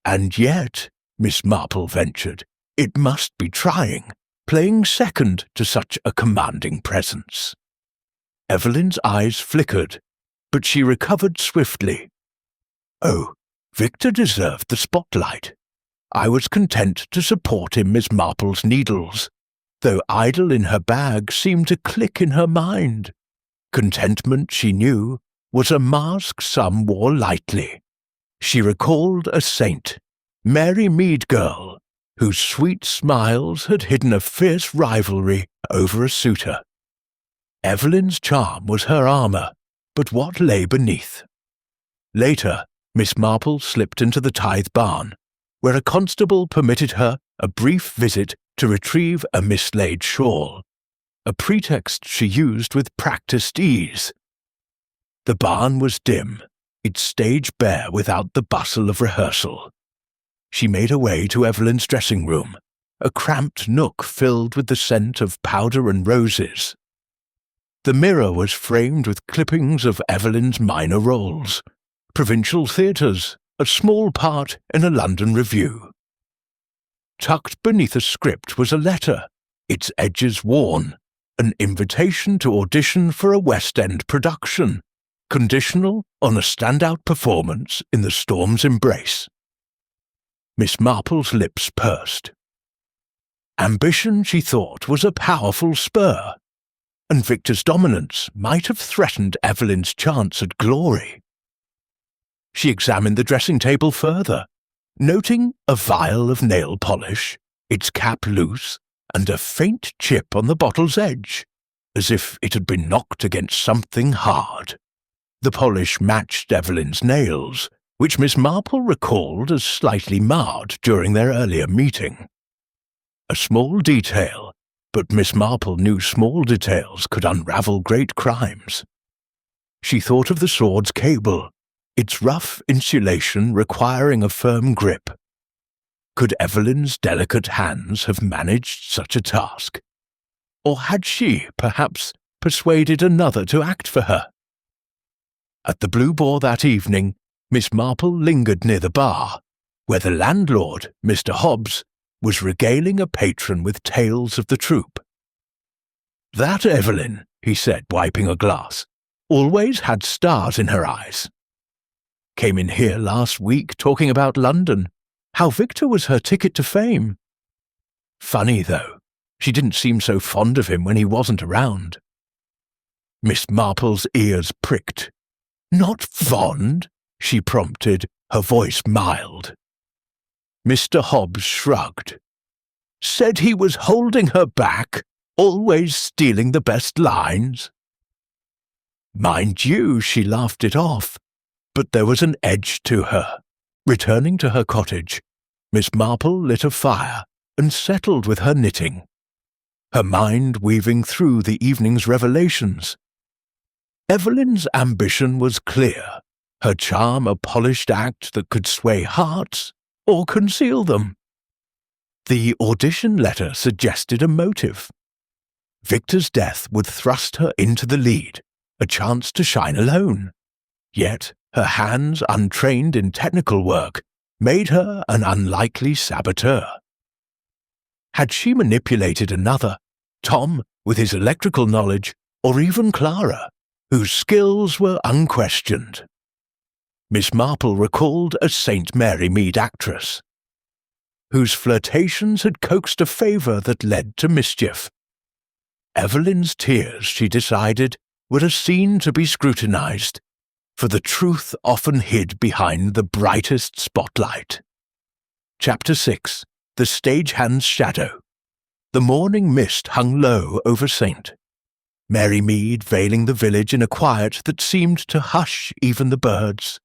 "And yet," Miss Marple ventured, "it must be trying, playing second to such a commanding presence." Evelyn's eyes flickered, but she recovered swiftly. "Oh, Victor deserved the spotlight. I was content to support him." Miss Marple's needles, though idle in her bag, seemed to click in her mind. Contentment, she knew, was a mask some wore lightly. She recalled a saint, Mary Mead girl, whose sweet smiles had hidden a fierce rivalry over a suitor. Evelyn's charm was her armour, but what lay beneath? Later, Miss Marple slipped into the Tithe barn, where a constable permitted her a brief visit to retrieve a mislaid shawl, a pretext she used with practised ease. The barn was dim, its stage bare without the bustle of rehearsal. She made her way to Evelyn's dressing room, a cramped nook filled with the scent of powder and roses. The mirror was framed with clippings of Evelyn's minor roles, provincial theatres, a small part in a London revue. Tucked beneath a script was a letter, its edges worn, an invitation to audition for a West End production, conditional on a standout performance in The Storm's Embrace. Miss Marple's lips pursed. Ambition, she thought, was a powerful spur, and Victor's dominance might have threatened Evelyn's chance at glory. She examined the dressing table further, noting a vial of nail polish, its cap loose, and a faint chip on the bottle's edge, as if it had been knocked against something hard. The polish matched Evelyn's nails, which Miss Marple recalled as slightly marred during their earlier meeting. A small detail, but Miss Marple knew small details could unravel great crimes. She thought of the sword's cable, its rough insulation requiring a firm grip. Could Evelyn's delicate hands have managed such a task? Or had she, perhaps, persuaded another to act for her? At the Blue Boar that evening, Miss Marple lingered near the bar, where the landlord, Mr. Hobbs, was regaling a patron with tales of the troupe. "That Evelyn," he said, wiping a glass, "always had stars in her eyes. Came in here last week talking about London, how Victor was her ticket to fame. Funny, though, she didn't seem so fond of him when he wasn't around." Miss Marple's ears pricked. "Not fond?" she prompted, her voice mild. Mr. Hobbs shrugged. "Said he was holding her back, always stealing the best lines." Mind you, she laughed it off, but there was an edge to her. Returning to her cottage, Miss Marple lit a fire and settled with her knitting, her mind weaving through the evening's revelations. Evelyn's ambition was clear, her charm a polished act that could sway hearts or conceal them. The audition letter suggested a motive. Victor's death would thrust her into the lead, a chance to shine alone. Yet her hands, untrained in technical work, made her an unlikely saboteur. Had she manipulated another, Tom, with his electrical knowledge, or even Clara, whose skills were unquestioned? Miss Marple recalled a St. Mary Mead actress, whose flirtations had coaxed a favour that led to mischief. Evelyn's tears, she decided, were a scene to be scrutinised, for the truth often hid behind the brightest spotlight. Chapter 6. The Stagehand's Shadow. The morning mist hung low over St. Mary Mead veiling the village in a quiet that seemed to hush even the birds.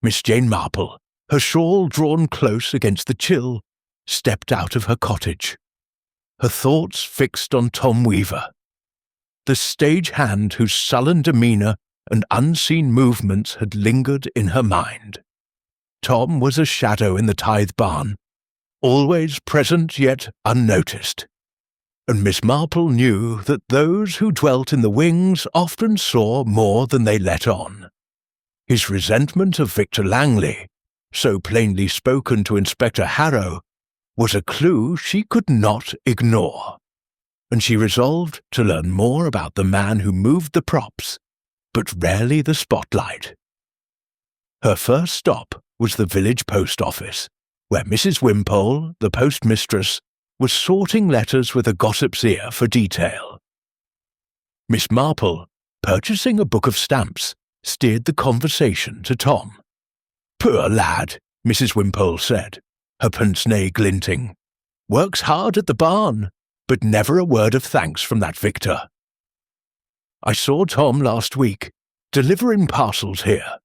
Miss Jane Marple, her shawl drawn close against the chill, stepped out of her cottage, her thoughts fixed on Tom Weaver, the stagehand whose sullen demeanour and unseen movements had lingered in her mind. Tom was a shadow in the tithe barn, always present yet unnoticed, and Miss Marple knew that those who dwelt in the wings often saw more than they let on. His resentment of Victor Langley, so plainly spoken to Inspector Harrow, was a clue she could not ignore, and she resolved to learn more about the man who moved the props, but rarely the spotlight. Her first stop was the village post office, where Mrs. Wimpole, the postmistress, was sorting letters with a gossip's ear for detail. Miss Marple, purchasing a book of stamps, steered the conversation to Tom. "Poor lad," Mrs. Wimpole said, her pince-nez glinting. "Works hard at the barn, but never a word of thanks from that Victor. I saw Tom last week, delivering parcels here.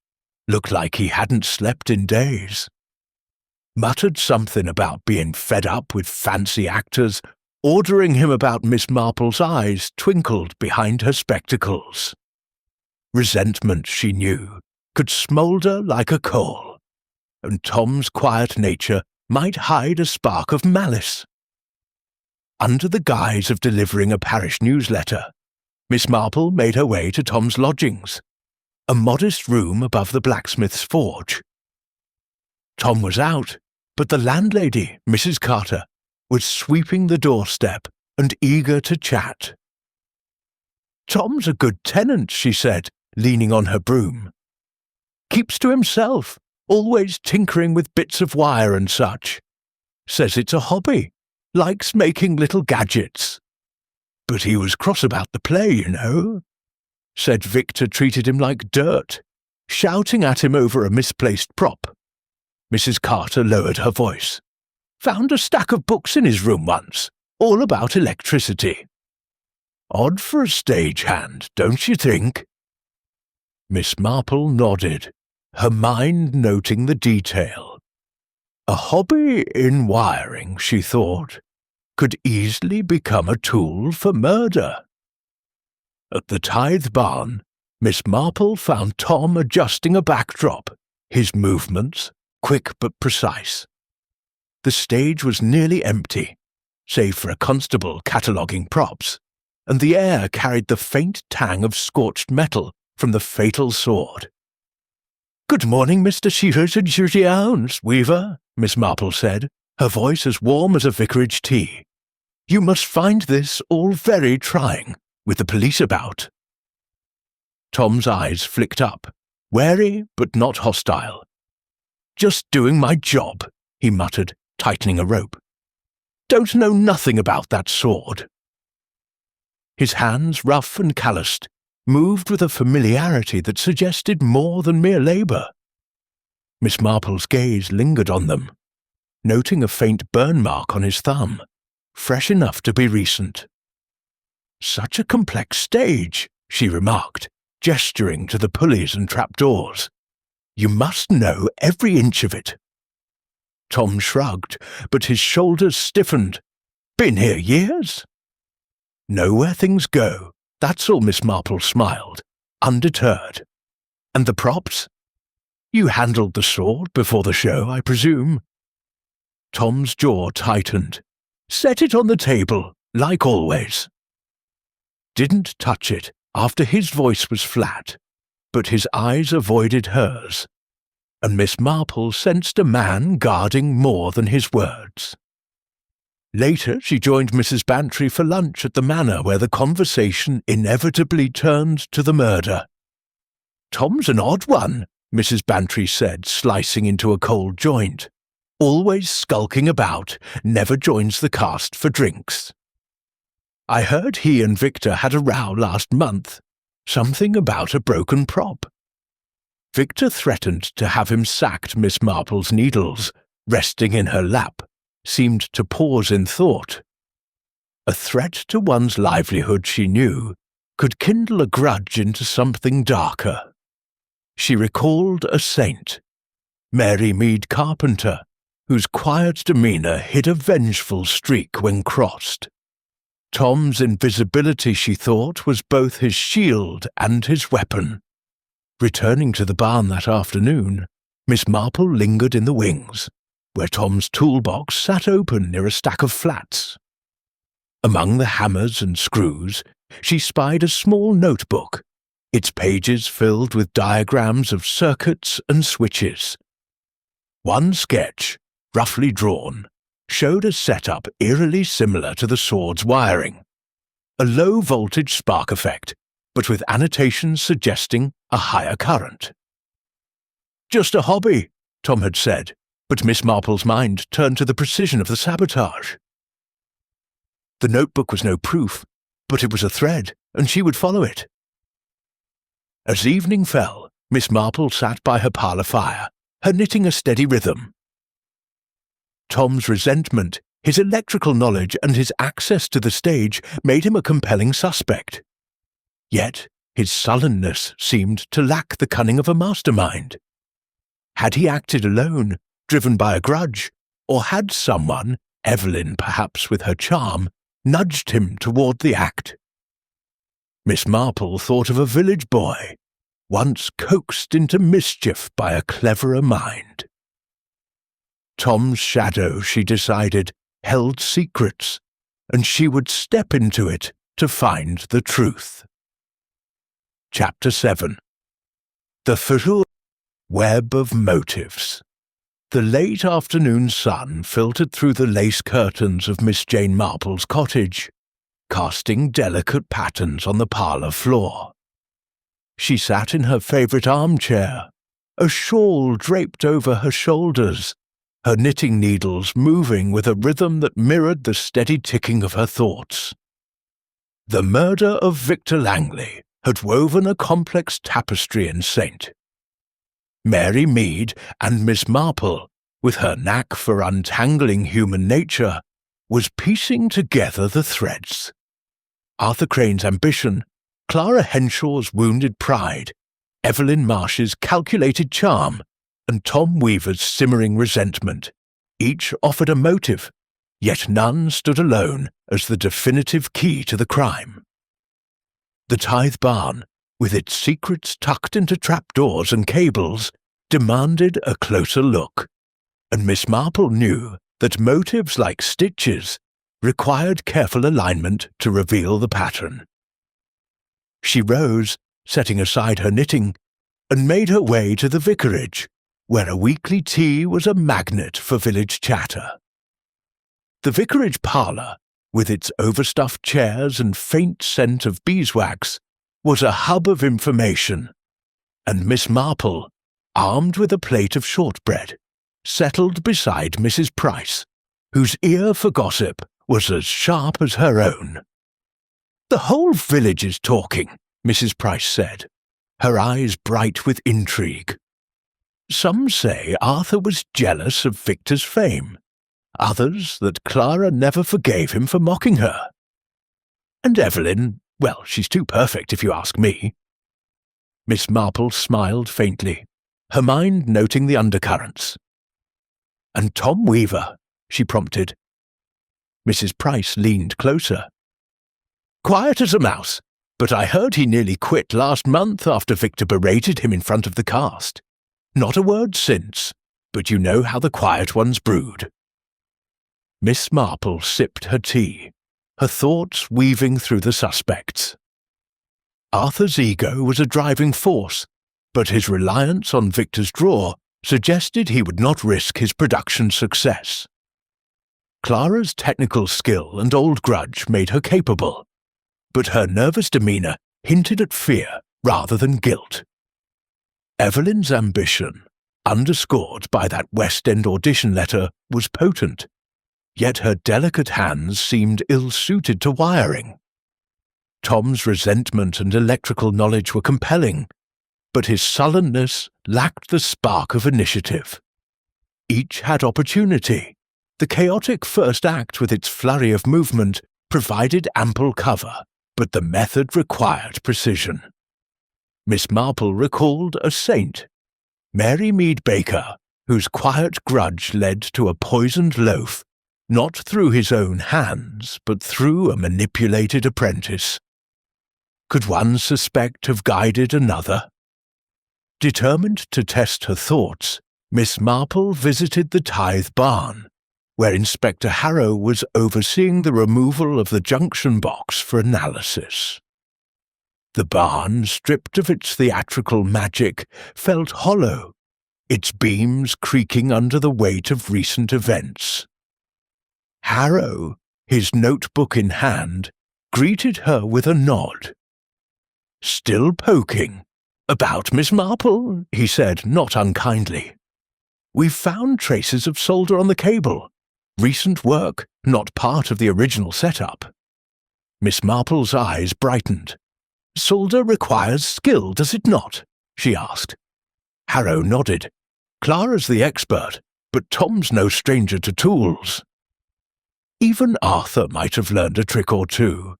Looked like he hadn't slept in days. Muttered something about being fed up with fancy actors, ordering him about Miss Marple's eyes twinkled behind her spectacles. Resentment, she knew, could smoulder like a coal, and Tom's quiet nature might hide a spark of malice. Under the guise of delivering a parish newsletter, Miss Marple made her way to Tom's lodgings, a modest room above the blacksmith's forge. Tom was out, but the landlady, Mrs. Carter, was sweeping the doorstep and eager to chat. "Tom's a good tenant," she said, leaning on her broom. "Keeps to himself, always tinkering with bits of wire and such. Says it's a hobby, likes making little gadgets. But he was cross about the play, you know. Said Victor treated him like dirt, shouting at him over a misplaced prop." Mrs. Carter lowered her voice. "Found a stack of books in his room once. all about electricity. Odd for a stagehand, don't you think? Miss Marple nodded, her mind noting the detail. A hobby in wiring, she thought, could easily become a tool for murder. At the Tithe Barn, Miss Marple found Tom adjusting a backdrop, his movements quick but precise. The stage was nearly empty, save for a constable cataloguing props, and the air carried the faint tang of scorched metal from the fatal sword. "Good morning, Mr. Shearers and Shirty-Hounds, Weaver," Miss Marple said, her voice as warm as a vicarage tea. "You must find this all very trying, with the police about." Tom's eyes flicked up, wary but not hostile. "Just doing my job," he muttered, tightening a rope. "Don't know nothing about that sword." His hands, rough and calloused, moved with a familiarity that suggested more than mere labour. Miss Marple's gaze lingered on them, noting a faint burn mark on his thumb, fresh enough to be recent. "Such a complex stage," she remarked, gesturing to the pulleys and trapdoors. "You must know every inch of it." Tom shrugged, but his shoulders stiffened. "Been here years?" "Know where things go, that's all." Miss Marple smiled, undeterred. "And the props? You handled the sword before the show, I presume?" Tom's jaw tightened. "Set it on the table, like always." Didn't touch it after his voice was flat, but his eyes avoided hers, and Miss Marple sensed a man guarding more than his words. Later she joined Mrs. Bantry for lunch at the manor, where the conversation inevitably turned to the murder. "Tom's an odd one," Mrs. Bantry said, slicing into a cold joint. "Always skulking about, never joins the cast for drinks. I heard he and Victor had a row last month, something about a broken prop. Victor threatened to have him sacked." Miss Marple's needles, resting in her lap, seemed to pause in thought. A threat to one's livelihood, she knew, could kindle a grudge into something darker. She recalled a saint, Mary Mead Carpenter, whose quiet demeanour hid a vengeful streak when crossed. Tom's invisibility, she thought, was both his shield and his weapon. Returning to the barn that afternoon, Miss Marple lingered in the wings, where Tom's toolbox sat open near a stack of flats. Among the hammers and screws, she spied a small notebook, its pages filled with diagrams of circuits and switches. One sketch, roughly drawn, showed a setup eerily similar to the sword's wiring. A low-voltage spark effect, but with annotations suggesting a higher current. "Just a hobby," Tom had said, but Miss Marple's mind turned to the precision of the sabotage. The notebook was no proof, but it was a thread, and she would follow it. As evening fell, Miss Marple sat by her parlour fire, her knitting a steady rhythm. Tom's resentment, his electrical knowledge, and his access to the stage made him a compelling suspect. Yet his sullenness seemed to lack the cunning of a mastermind. Had he acted alone, driven by a grudge, or had someone, Evelyn perhaps with her charm, nudged him toward the act? Miss Marple thought of a village boy, once coaxed into mischief by a cleverer mind. Tom's shadow, she decided, held secrets, and she would step into it to find the truth. Chapter 7. The Furor Web of Motives. The late afternoon sun filtered through the lace curtains of Miss Jane Marple's cottage, casting delicate patterns on the parlour floor. She sat in her favourite armchair, a shawl draped over her shoulders, her knitting needles moving with a rhythm that mirrored the steady ticking of her thoughts. The murder of Victor Langley had woven a complex tapestry in Saint. Mary Mead and Miss Marple, with her knack for untangling human nature, was piecing together the threads. Arthur Crane's ambition, Clara Henshaw's wounded pride, Evelyn Marsh's calculated charm, and Tom Weaver's simmering resentment, each offered a motive, yet none stood alone as the definitive key to the crime. The Tithe Barn, with its secrets tucked into trapdoors and cables, demanded a closer look, and Miss Marple knew that motives like stitches required careful alignment to reveal the pattern. She rose, setting aside her knitting, and made her way to the vicarage, where a weekly tea was a magnet for village chatter. The vicarage parlour, with its overstuffed chairs and faint scent of beeswax, was a hub of information, and Miss Marple, armed with a plate of shortbread, settled beside Mrs. Price, whose ear for gossip was as sharp as her own. "The whole village is talking," Mrs. Price said, her eyes bright with intrigue. Some say Arthur was jealous of Victor's fame, others that Clara never forgave him for mocking her. And Evelyn, well, she's too perfect if you ask me. Miss Marple smiled faintly, her mind noting the undercurrents. "And Tom Weaver," she prompted. Mrs. Price leaned closer. "Quiet as a mouse, but I heard he nearly quit last month after Victor berated him in front of the cast. Not a word since, but you know how the quiet ones brood." Miss Marple sipped her tea, her thoughts weaving through the suspects. Arthur's ego was a driving force, but his reliance on Victor's draw suggested he would not risk his production success. Clara's technical skill and old grudge made her capable, but her nervous demeanour hinted at fear rather than guilt. Evelyn's ambition, underscored by that West End audition letter, was potent, yet her delicate hands seemed ill-suited to wiring. Tom's resentment and electrical knowledge were compelling, but his sullenness lacked the spark of initiative. Each had opportunity. The chaotic first act with its flurry of movement provided ample cover, but the method required precision. Miss Marple recalled a saint, Mary Mead Baker, whose quiet grudge led to a poisoned loaf, not through his own hands, but through a manipulated apprentice. Could one suspect have guided another? Determined to test her thoughts, Miss Marple visited the Tithe Barn, where Inspector Harrow was overseeing the removal of the junction box for analysis. The barn, stripped of its theatrical magic, felt hollow, its beams creaking under the weight of recent events. Harrow, his notebook in hand, greeted her with a nod. "Still poking? About Miss Marple?" he said, not unkindly. "We've found traces of solder on the cable. Recent work, not part of the original setup." Miss Marple's eyes brightened. "Solder requires skill, does it not?" she asked. Harrow nodded. "Clara's the expert, but Tom's no stranger to tools." Even Arthur might have learned a trick or two.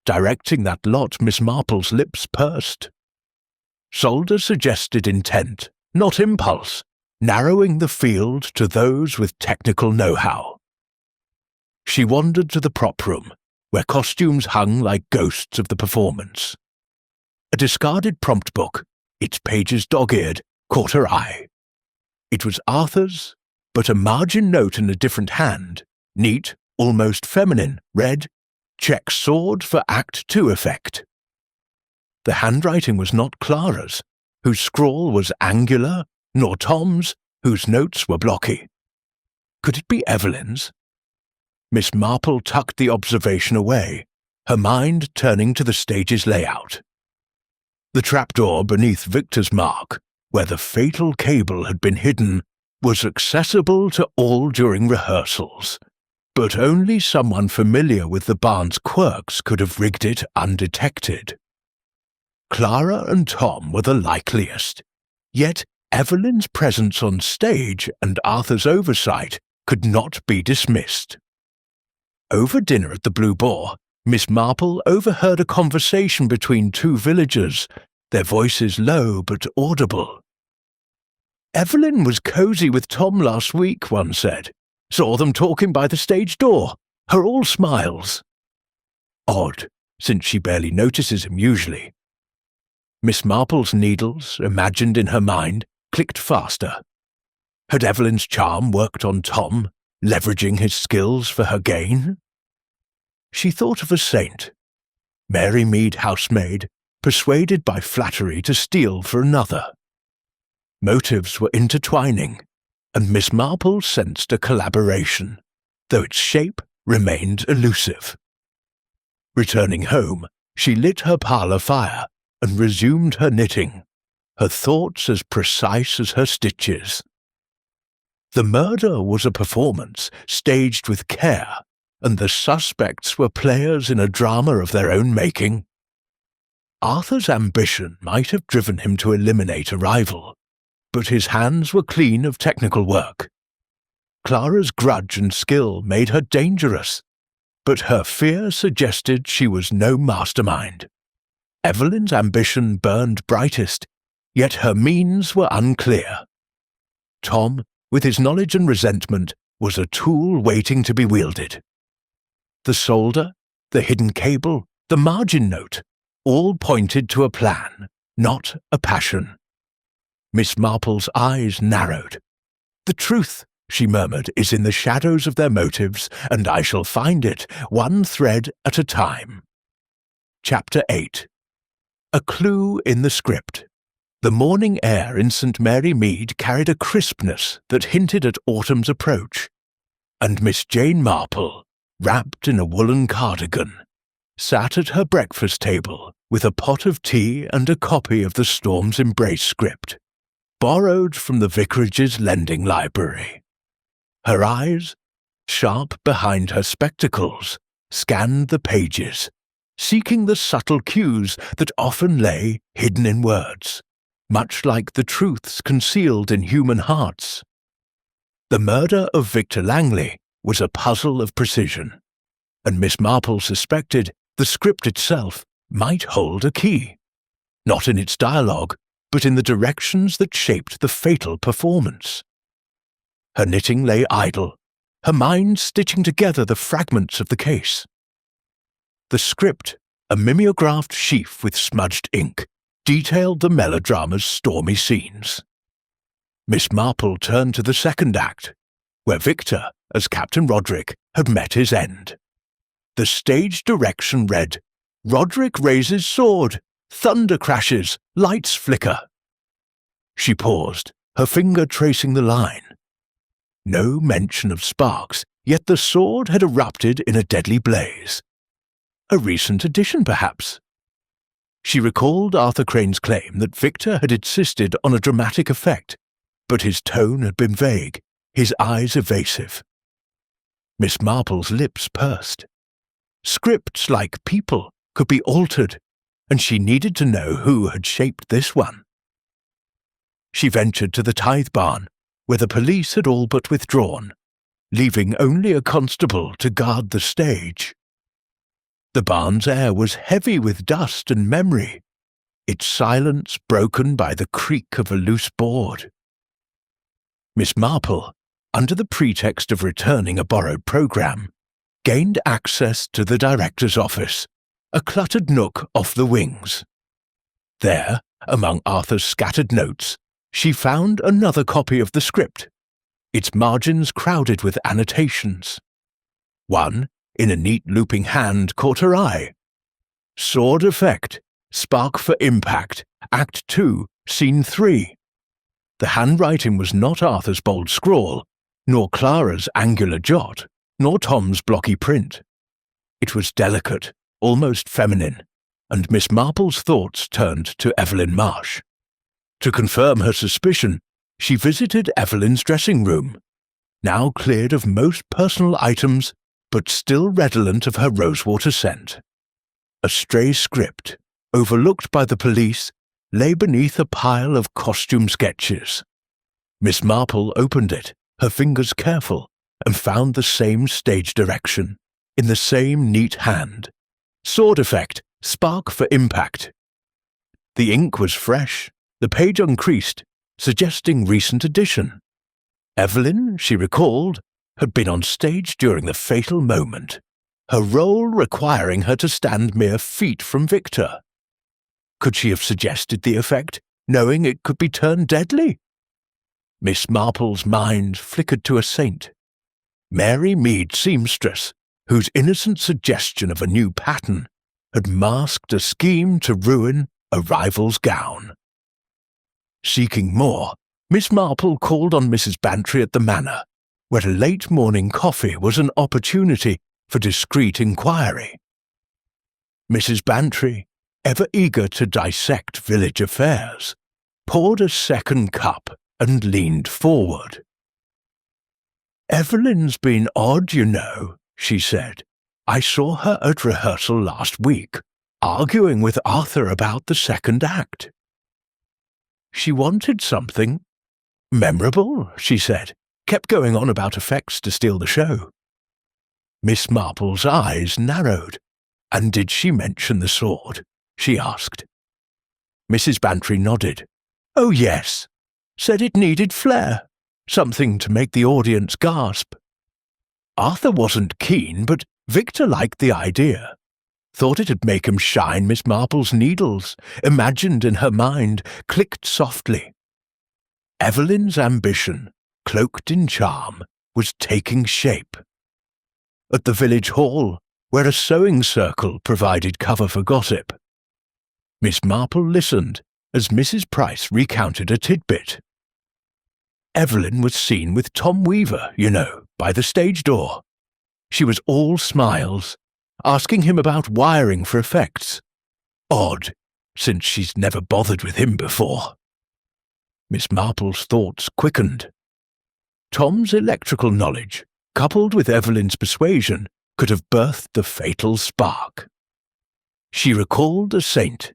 Directing that lot, Miss Marple's lips pursed. Solder suggested intent, not impulse, narrowing the field to those with technical know-how. She wandered to the prop room, where costumes hung like ghosts of the performance. A discarded prompt book, its pages dog-eared, caught her eye. It was Arthur's, but a margin note in a different hand, neat, almost feminine, read, "Check sword for Act 2 effect." The handwriting was not Clara's, whose scrawl was angular, nor Tom's, whose notes were blocky. Could it be Evelyn's? Miss Marple tucked the observation away, her mind turning to the stage's layout. The trapdoor beneath Victor's mark, where the fatal cable had been hidden, was accessible to all during rehearsals, but only someone familiar with the barn's quirks could have rigged it undetected. Clara and Tom were the likeliest, yet Evelyn's presence on stage and Arthur's oversight could not be dismissed. Over dinner at the Blue Boar, Miss Marple overheard a conversation between two villagers, their voices low but audible. "Evelyn was cosy with Tom last week," one said. "Saw them talking by the stage door. Her all smiles." Odd, since she barely notices him usually. Miss Marple's needles, imagined in her mind, clicked faster. Had Evelyn's charm worked on Tom, leveraging his skills for her gain? She thought of a saint, Mary Mead housemaid, persuaded by flattery to steal for another. Motives were intertwining, and Miss Marple sensed a collaboration, though its shape remained elusive. Returning home, she lit her parlour fire and resumed her knitting, her thoughts as precise as her stitches. The murder was a performance staged with care, and the suspects were players in a drama of their own making. Arthur's ambition might have driven him to eliminate a rival, but his hands were clean of technical work. Clara's grudge and skill made her dangerous, but her fear suggested she was no mastermind. Evelyn's ambition burned brightest, yet her means were unclear. Tom, with his knowledge and resentment, was a tool waiting to be wielded. The solder, the hidden cable, the margin note, all pointed to a plan, not a passion. Miss Marple's eyes narrowed. "The truth," she murmured, "is in the shadows of their motives, and I shall find it, one thread at a time." Chapter 8. A clue in the script. The morning air in St. Mary Mead carried a crispness that hinted at autumn's approach, and Miss Jane Marple, wrapped in a woolen cardigan, sat at her breakfast table with a pot of tea and a copy of the Storm's Embrace script, borrowed from the vicarage's lending library. Her eyes, sharp behind her spectacles, scanned the pages, seeking the subtle cues that often lay hidden in words, much like the truths concealed in human hearts. The murder of Victor Langley was a puzzle of precision, and Miss Marple suspected the script itself might hold a key, not in its dialogue, but in the directions that shaped the fatal performance. Her knitting lay idle, her mind stitching together the fragments of the case. The script, a mimeographed sheaf with smudged ink, detailed the melodrama's stormy scenes. Miss Marple turned to the second act, where Victor, as Captain Roderick, had met his end. The stage direction read, "Roderick raises sword, thunder crashes, lights flicker." She paused, her finger tracing the line. No mention of sparks, yet the sword had erupted in a deadly blaze. A recent addition, perhaps. She recalled Arthur Crane's claim that Victor had insisted on a dramatic effect, but his tone had been vague, his eyes evasive. Miss Marple's lips pursed. Scripts, like people, could be altered, and she needed to know who had shaped this one. She ventured to the tithe barn, where the police had all but withdrawn, leaving only a constable to guard the stage. The barn's air was heavy with dust and memory, its silence broken by the creak of a loose board. Miss Marple, under the pretext of returning a borrowed program, gained access to the director's office, a cluttered nook off the wings. There, among Arthur's scattered notes, she found another copy of the script, its margins crowded with annotations. One, in a neat looping hand, caught her eye. "Sword effect, spark for impact, Act 2, Scene 3. The handwriting was not Arthur's bold scrawl, nor Clara's angular jot, nor Tom's blocky print. It was delicate, almost feminine, and Miss Marple's thoughts turned to Evelyn Marsh. To confirm her suspicion, she visited Evelyn's dressing room, now cleared of most personal items, but still redolent of her rosewater scent. A stray script, overlooked by the police, lay beneath a pile of costume sketches. Miss Marple opened it, her fingers careful, and found the same stage direction, in the same neat hand. Sword effect, spark for impact. The ink was fresh, the page uncreased, suggesting recent addition. Evelyn, she recalled, had been on stage during the fatal moment, her role requiring her to stand mere feet from Victor. Could she have suggested the effect, knowing it could be turned deadly? Miss Marple's mind flickered to a saint. Mary Mead seamstress, whose innocent suggestion of a new pattern had masked a scheme to ruin a rival's gown. Seeking more, Miss Marple called on Mrs. Bantry at the Manor, where a late morning coffee was an opportunity for discreet inquiry. Mrs. Bantry, ever eager to dissect village affairs, poured a second cup and leaned forward. "Evelyn's been odd, you know," she said. "I saw her at rehearsal last week, arguing with Arthur about the second act. She wanted something memorable, she said, kept going on about effects to steal the show." Miss Marple's eyes narrowed. "And did she mention the sword?" she asked. Mrs. Bantry nodded. "Oh, yes. Said it needed flair, something to make the audience gasp. Arthur wasn't keen, but Victor liked the idea. Thought it'd make him shine Miss Marple's needles, imagined in her mind, clicked softly. Evelyn's ambition, cloaked in charm, was taking shape. At the village hall, where a sewing circle provided cover for gossip, Miss Marple listened as Mrs. Price recounted a tidbit. Evelyn was seen with Tom Weaver, you know, by the stage door. She was all smiles, asking him about wiring for effects. Odd, since she's never bothered with him before. Miss Marple's thoughts quickened. Tom's electrical knowledge, coupled with Evelyn's persuasion, could have birthed the fatal spark. She recalled a saint,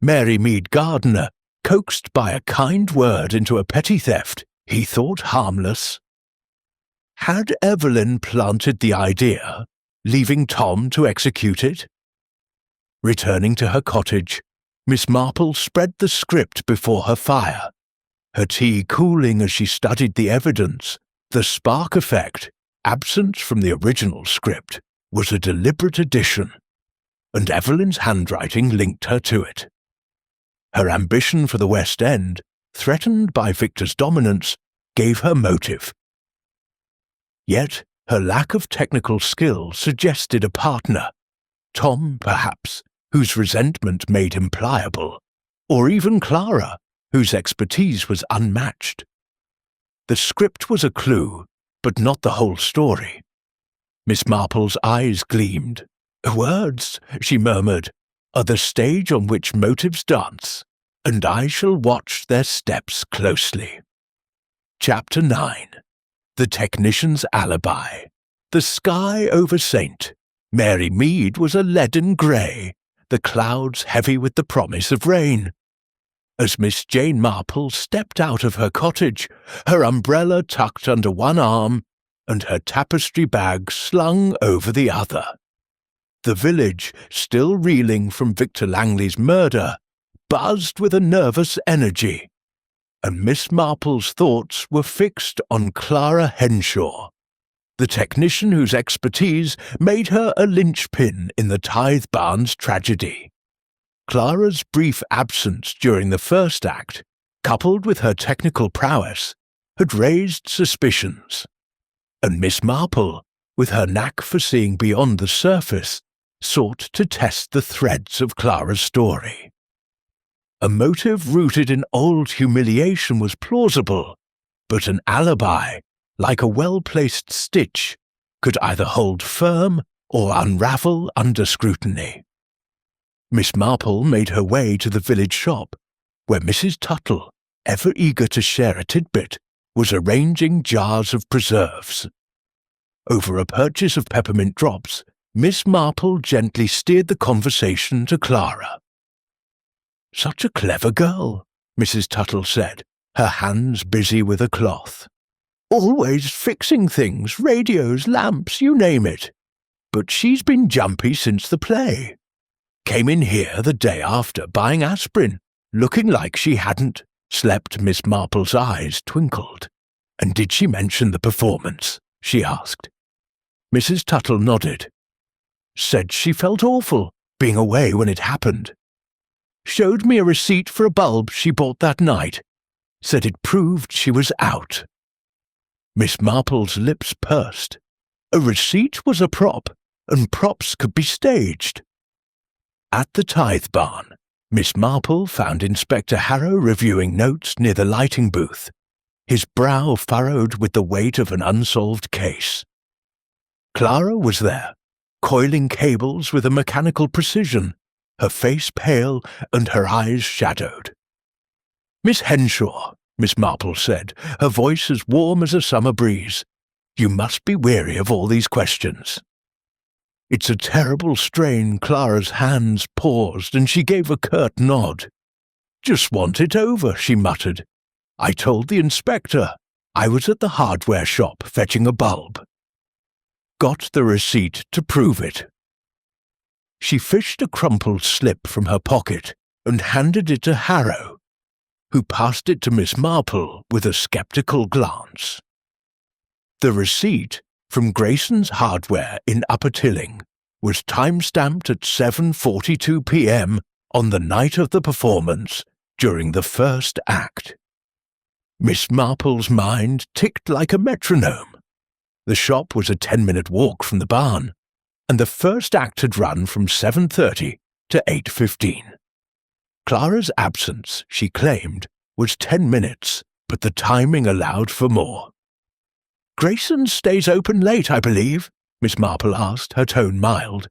Mary Mead Gardiner, coaxed by a kind word into a petty theft he thought harmless. Had Evelyn planted the idea, leaving Tom to execute it? Returning to her cottage, Miss Marple spread the script before her fire, her tea cooling as she studied the evidence. The spark effect, absent from the original script, was a deliberate addition, and Evelyn's handwriting linked her to it. Her ambition for the West End, threatened by Victor's dominance, gave her motive. Yet her lack of technical skill suggested a partner, Tom perhaps, whose resentment made him pliable, or even Clara, whose expertise was unmatched. The script was a clue, but not the whole story. Miss Marple's eyes gleamed. "Words," she murmured, "are the stage on which motives dance, and I shall watch their steps closely." Chapter 9. The Technician's Alibi. The sky over St. Mary Mead was a leaden grey, the clouds heavy with the promise of rain. As Miss Jane Marple stepped out of her cottage, her umbrella tucked under one arm and her tapestry bag slung over the other. The village, still reeling from Victor Langley's murder, buzzed with a nervous energy, and Miss Marple's thoughts were fixed on Clara Henshaw, the technician whose expertise made her a linchpin in the Tithe Barns tragedy. Clara's brief absence during the first act, coupled with her technical prowess, had raised suspicions, and Miss Marple, with her knack for seeing beyond the surface, sought to test the threads of Clara's story. A motive rooted in old humiliation was plausible, but an alibi, like a well-placed stitch, could either hold firm or unravel under scrutiny. Miss Marple made her way to the village shop, where Mrs. Tuttle, ever eager to share a tidbit, was arranging jars of preserves. Over a purchase of peppermint drops, Miss Marple gently steered the conversation to Clara. "Such a clever girl," Mrs. Tuttle said, her hands busy with a cloth. "Always fixing things, radios, lamps, you name it. but she's been jumpy since the play. Came in here the day after buying aspirin, looking like she hadn't slept." Miss Marple's eyes twinkled. "And did she mention the performance?" she asked. Mrs. Tuttle nodded. "Said she felt awful, being away when it happened. Showed me a receipt for a bulb she bought that night. Said it proved she was out." Miss Marple's lips pursed. A receipt was a prop, and props could be staged. At the tithe barn, Miss Marple found Inspector Harrow reviewing notes near the lighting booth, his brow furrowed with the weight of an unsolved case. Clara was there, coiling cables with a mechanical precision, her face pale and her eyes shadowed. "Miss Henshaw," Miss Marple said, her voice as warm as a summer breeze, "you must be weary of all these questions." "It's a terrible strain." Clara's hands paused and she gave a curt nod. "Just want it over," she muttered. "I told the inspector I was at the hardware shop fetching a bulb. Got the receipt to prove it." She fished a crumpled slip from her pocket and handed it to Harrow, who passed it to Miss Marple with a sceptical glance. The receipt, from Grayson's Hardware in Upper Tilling, was time-stamped at 7:42 p.m. on the night of the performance during the first act. Miss Marple's mind ticked like a metronome. The shop was a 10-minute walk from the barn, and the first act had run from 7:30 to 8:15. Clara's absence, she claimed, was 10 minutes, but the timing allowed for more. "Grayson stays open late, I believe?" Miss Marple asked, her tone mild.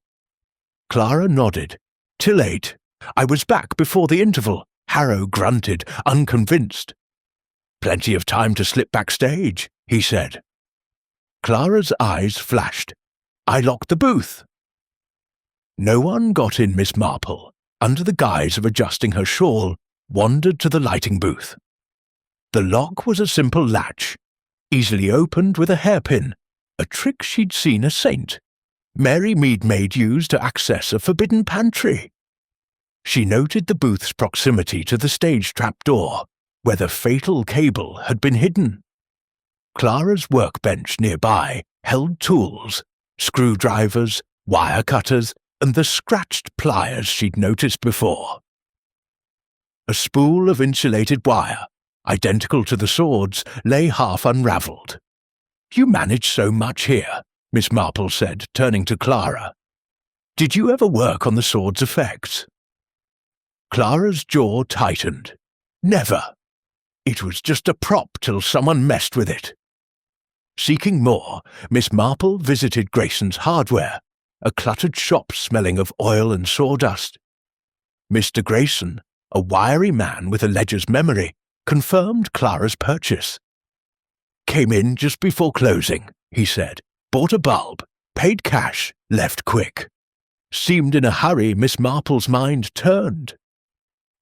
Clara nodded. "Till 8. I was back before the interval," Harrow grunted, unconvinced. "Plenty of time to slip backstage," he said. Clara's eyes flashed. "I locked the booth." No one got in. Miss Marple, under the guise of adjusting her shawl, wandered to the lighting booth. The lock was a simple latch, easily opened with a hairpin, a trick she'd seen a saint, Mary Mead maid use to access a forbidden pantry. She noted the booth's proximity to the stage trapdoor, where the fatal cable had been hidden. Clara's workbench nearby held tools, screwdrivers, wire cutters, and the scratched pliers she'd noticed before. A spool of insulated wire, identical to the swords, lay half unravelled. "You manage so much here," Miss Marple said, turning to Clara. "Did you ever work on the sword's effects?" Clara's jaw tightened. "Never. It was just a prop till someone messed with it." Seeking more, Miss Marple visited Grayson's Hardware, a cluttered shop smelling of oil and sawdust. Mr. Grayson, a wiry man with a ledger's memory, confirmed Clara's purchase. "Came in just before closing," he said. "Bought a bulb, paid cash, left quick." Seemed in a hurry. Miss Marple's mind turned.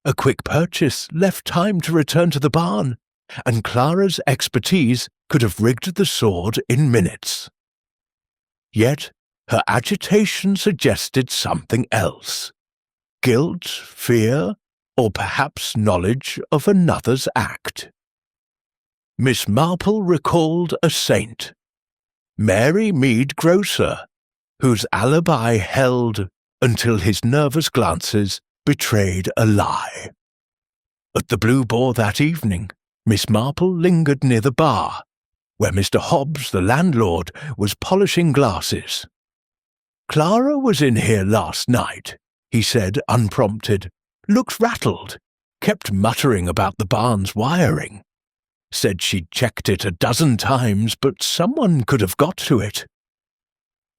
A quick purchase left time to return to the barn, and Clara's expertise could have rigged the sword in minutes. Yet her agitation suggested something else. Guilt, fear, or perhaps knowledge of another's act. Miss Marple recalled a saint, Mary Mead Grocer, whose alibi held until his nervous glances betrayed a lie. At the Blue Boar that evening, Miss Marple lingered near the bar, where Mr. Hobbs, the landlord, was polishing glasses. "Clara was in here last night," he said, unprompted. "Looked rattled. Kept muttering about the barn's wiring. Said she'd checked it a dozen times, but someone could have got to it."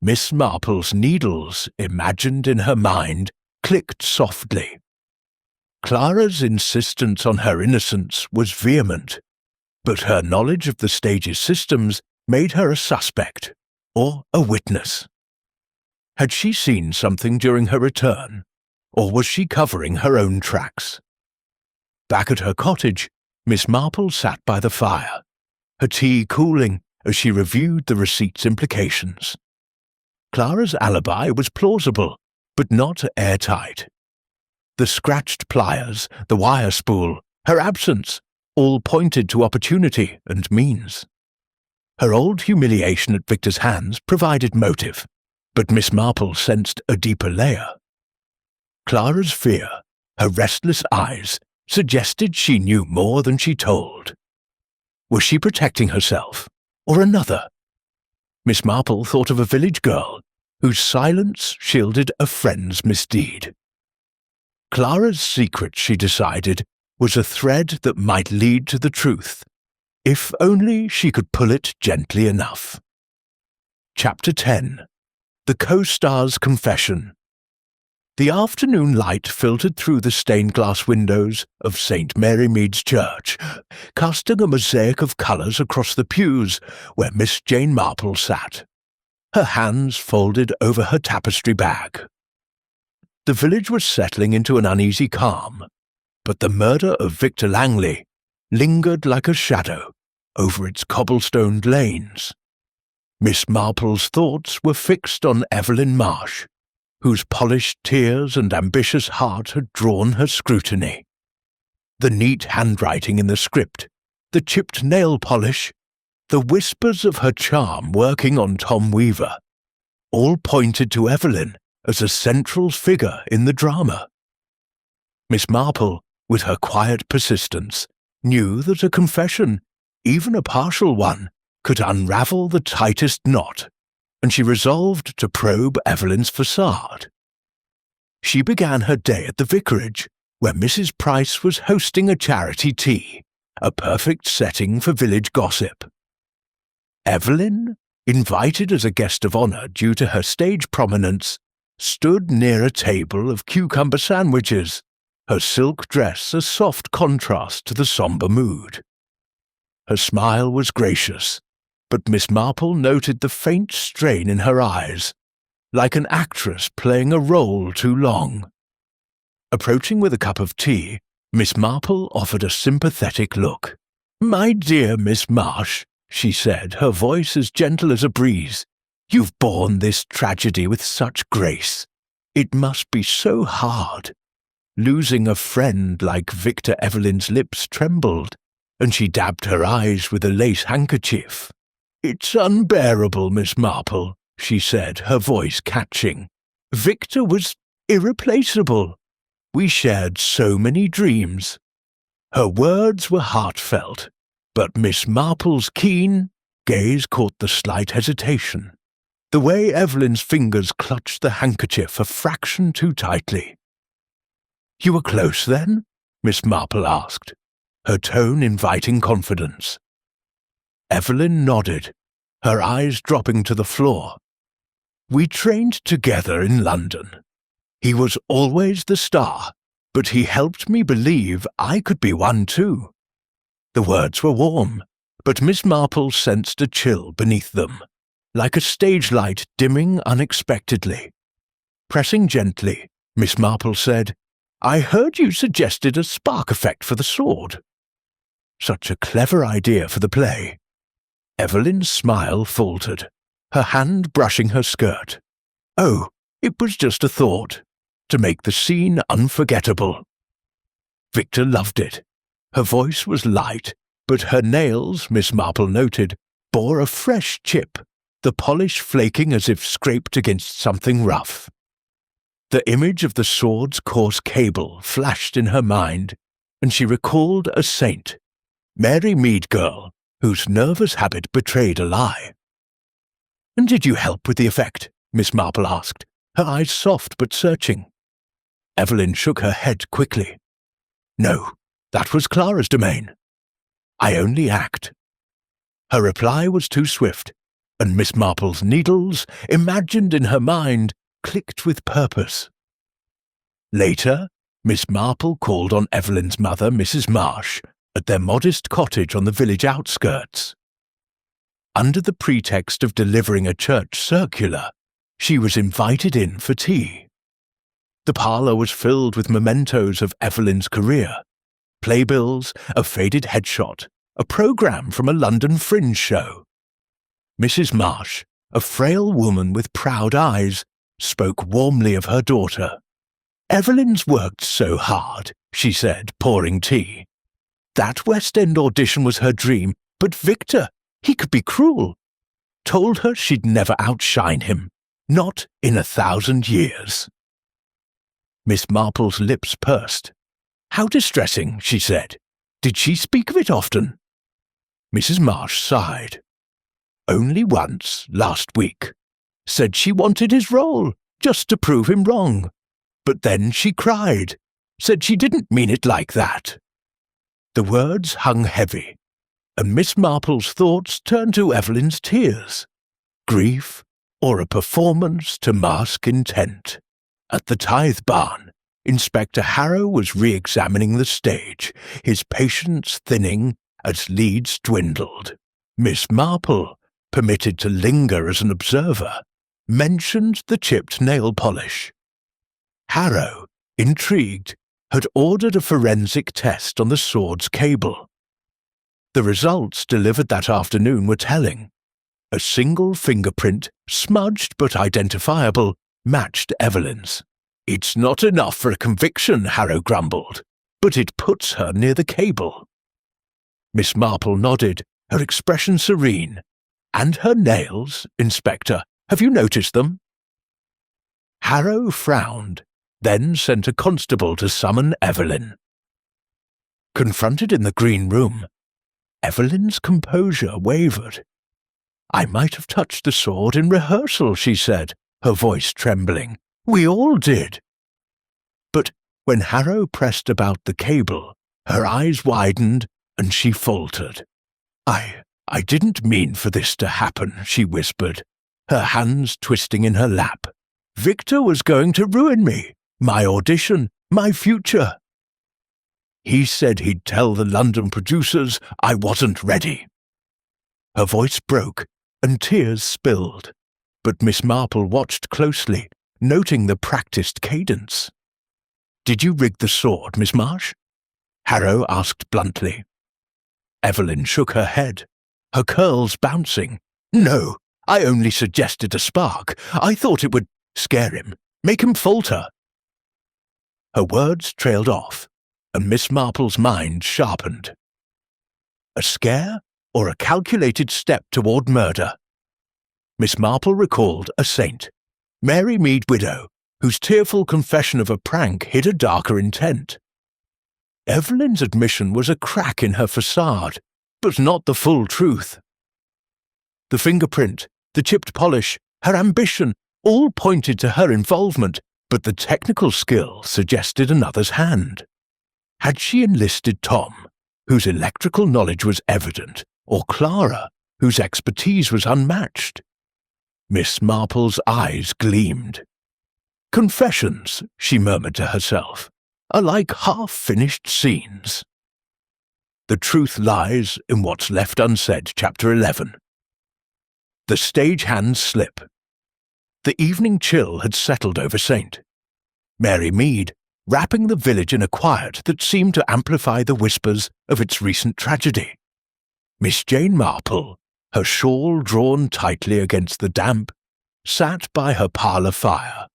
Miss Marple's needles, imagined in her mind, clicked softly. Clara's insistence on her innocence was vehement, but her knowledge of the stage's systems made her a suspect, or a witness. Had she seen something during her return, or was she covering her own tracks? Back at her cottage, Miss Marple sat by the fire, her tea cooling as she reviewed the receipt's implications. Clara's alibi was plausible, but not airtight. The scratched pliers, the wire spool, her absence, all pointed to opportunity and means. Her old humiliation at Victor's hands provided motive, but Miss Marple sensed a deeper layer. Clara's fear, her restless eyes, suggested she knew more than she told. Was she protecting herself, or another? Miss Marple thought of a village girl whose silence shielded a friend's misdeed. Clara's secret, she decided, was a thread that might lead to the truth, if only she could pull it gently enough. Chapter 10. The Co-Star's Confession. The afternoon light filtered through the stained-glass windows of St. Mary Mead's Church, casting a mosaic of colours across the pews where Miss Jane Marple sat, her hands folded over her tapestry bag. The village was settling into an uneasy calm, but the murder of Victor Langley lingered like a shadow over its cobblestoned lanes. Miss Marple's thoughts were fixed on Evelyn Marsh, whose polished tears and ambitious heart had drawn her scrutiny. The neat handwriting in the script, the chipped nail polish, the whispers of her charm working on Tom Weaver, all pointed to Evelyn as a central figure in the drama. Miss Marple, with her quiet persistence, knew that a confession, even a partial one, could unravel the tightest knot, and she resolved to probe Evelyn's facade. She began her day at the vicarage, where Mrs. Price was hosting a charity tea, a perfect setting for village gossip. Evelyn, invited as a guest of honour due to her stage prominence, stood near a table of cucumber sandwiches, her silk dress a soft contrast to the sombre mood. Her smile was gracious, but Miss Marple noted the faint strain in her eyes, like an actress playing a role too long. Approaching with a cup of tea, Miss Marple offered a sympathetic look. "My dear Miss Marsh," she said, her voice as gentle as a breeze, "you've borne this tragedy with such grace. It must be so hard." Losing a friend like Victor, Evelyn's lips trembled, and she dabbed her eyes with a lace handkerchief. "It's unbearable, Miss Marple," she said, her voice catching. "Victor was irreplaceable. We shared so many dreams." Her words were heartfelt, but Miss Marple's keen gaze caught the slight hesitation, the way Evelyn's fingers clutched the handkerchief a fraction too tightly. "You were close, then?" Miss Marple asked, her tone inviting confidence. Evelyn nodded, her eyes dropping to the floor. "We trained together in London. He was always the star, but he helped me believe I could be one too." The words were warm, but Miss Marple sensed a chill beneath them, like a stage light dimming unexpectedly. Pressing gently, Miss Marple said, "I heard you suggested a spark effect for the sword." Such a clever idea for the play. Evelyn's smile faltered, her hand brushing her skirt. "Oh, it was just a thought, to make the scene unforgettable." Victor loved it. Her voice was light, but her nails, Miss Marple noted, bore a fresh chip, the polish flaking as if scraped against something rough. The image of the sword's coarse cable flashed in her mind, and she recalled a saint, Mary Mead girl, whose nervous habit betrayed a lie. "And did you help with the effect?" Miss Marple asked, her eyes soft but searching. Evelyn shook her head quickly. "No, that was Clara's domain. I only act." Her reply was too swift, and Miss Marple's needles, imagined in her mind, clicked with purpose. Later, Miss Marple called on Evelyn's mother, Mrs. Marsh, at their modest cottage on the village outskirts. Under the pretext of delivering a church circular, she was invited in for tea. The parlour was filled with mementos of Evelyn's career, playbills, a faded headshot, a programme from a London fringe show. Mrs. Marsh, a frail woman with proud eyes, spoke warmly of her daughter. "Evelyn's worked so hard," she said, pouring tea. "That West End audition was her dream, but Victor, he could be cruel. Told her she'd never outshine him, not in 1,000 years." Miss Marple's lips pursed. "How distressing," she said. "Did she speak of it often?" Mrs. Marsh sighed. "Only once, last week. Said she wanted his role, just to prove him wrong. But then she cried. Said she didn't mean it like that." The words hung heavy, and Miss Marple's thoughts turned to Evelyn's tears. Grief, or a performance to mask intent. At the Tithe Barn, Inspector Harrow was re-examining the stage, his patience thinning as leads dwindled. Miss Marple, permitted to linger as an observer, mentioned the chipped nail polish. Harrow, intrigued, had ordered a forensic test on the sword's cable. The results delivered that afternoon were telling. A single fingerprint, smudged but identifiable, matched Evelyn's. "It's not enough for a conviction," Harrow grumbled, "but it puts her near the cable." Miss Marple nodded, her expression serene. "And her nails, Inspector, have you noticed them?" Harrow frowned, then sent a constable to summon Evelyn. Confronted in the green room, Evelyn's composure wavered. "I might have touched the sword in rehearsal," she said, her voice trembling. "We all did." But when Harrow pressed about the cable, her eyes widened and she faltered. I didn't mean for this to happen," she whispered, her hands twisting in her lap. "Victor was going to ruin me, my audition, my future. He said he'd tell the London producers I wasn't ready." Her voice broke and tears spilled, but Miss Marple watched closely, noting the practiced cadence. "Did you rig the sword, Miss Marsh?" Harrow asked bluntly. Evelyn shook her head, her curls bouncing. "No, I only suggested a spark. I thought it would scare him, make him falter." Her words trailed off, and Miss Marple's mind sharpened. A scare or a calculated step toward murder? Miss Marple recalled a saint, Mary Mead widow, whose tearful confession of a prank hid a darker intent. Evelyn's admission was a crack in her facade, but not the full truth. The fingerprint, the chipped polish, her ambition, all pointed to her involvement, but the technical skill suggested another's hand. Had she enlisted Tom, whose electrical knowledge was evident, or Clara, whose expertise was unmatched? Miss Marple's eyes gleamed. "Confessions," she murmured to herself, "are like half-finished scenes." The truth lies in what's left unsaid, Chapter 11. The stagehand's slip. The evening chill had settled over Saint. Mary Mead, wrapping the village in a quiet that seemed to amplify the whispers of its recent tragedy. Miss Jane Marple, her shawl drawn tightly against the damp, sat by her parlour fire,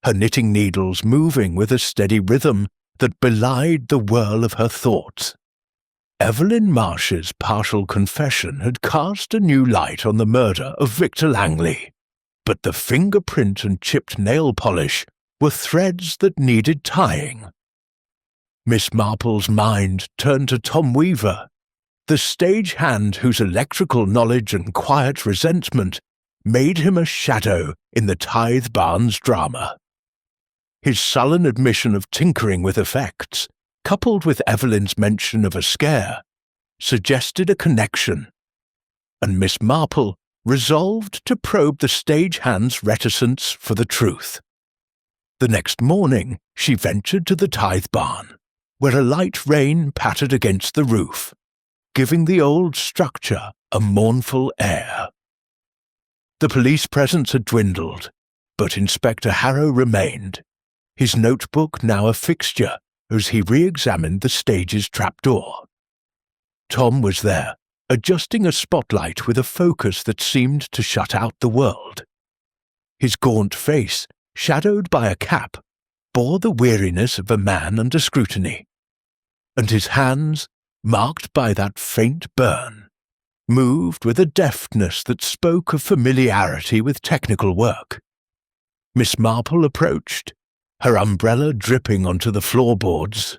her knitting needles moving with a steady rhythm that belied the whirl of her thoughts. Evelyn Marsh's partial confession had cast a new light on the murder of Victor Langley, but the fingerprint and chipped nail polish were threads that needed tying. Miss Marple's mind turned to Tom Weaver, the stagehand whose electrical knowledge and quiet resentment made him a shadow in the Tithe Barn's drama. His sullen admission of tinkering with effects, coupled with Evelyn's mention of a scare, suggested a connection, and Miss Marple resolved to probe the stagehand's reticence for the truth. The next morning she ventured to the Tithe Barn, where a light rain pattered against the roof, giving the old structure a mournful air. The police presence had dwindled, but Inspector Harrow remained, his notebook now a fixture as he re-examined the stage's trapdoor. Tom was there, adjusting a spotlight with a focus that seemed to shut out the world. His gaunt face, shadowed by a cap, bore the weariness of a man under scrutiny, and his hands, marked by that faint burn, moved with a deftness that spoke of familiarity with technical work. Miss Marple approached, her umbrella dripping onto the floorboards.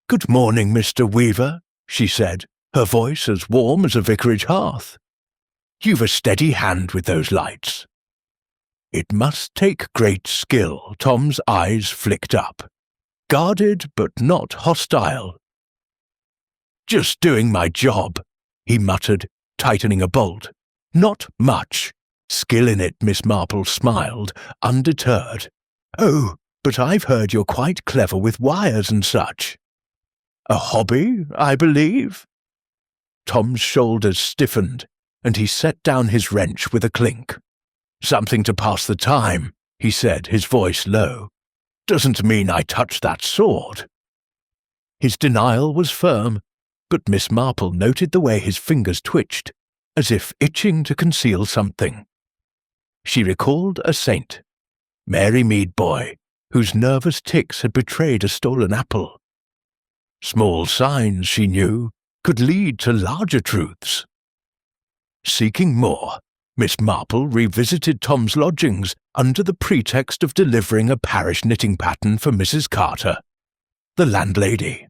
"Good morning, Mr. Weaver," she said, her voice as warm as a vicarage hearth. "You've a steady hand with those lights." It must take great skill. Tom's eyes flicked up, guarded but not hostile. "Just doing my job," he muttered, tightening a bolt. "Not much. Skill in it," Miss Marple smiled, undeterred. "Oh, but I've heard you're quite clever with wires and such." "A hobby, I believe?" Tom's shoulders stiffened, and he set down his wrench with a clink. "Something to pass the time," he said, his voice low. "Doesn't mean I touch that sword." His denial was firm, but Miss Marple noted the way his fingers twitched, as if itching to conceal something. She recalled a saint, Mary Mead boy, whose nervous tics had betrayed a stolen apple. Small signs, she knew, could lead to larger truths. Seeking more, Miss Marple revisited Tom's lodgings under the pretext of delivering a parish knitting pattern for Mrs. Carter, the landlady.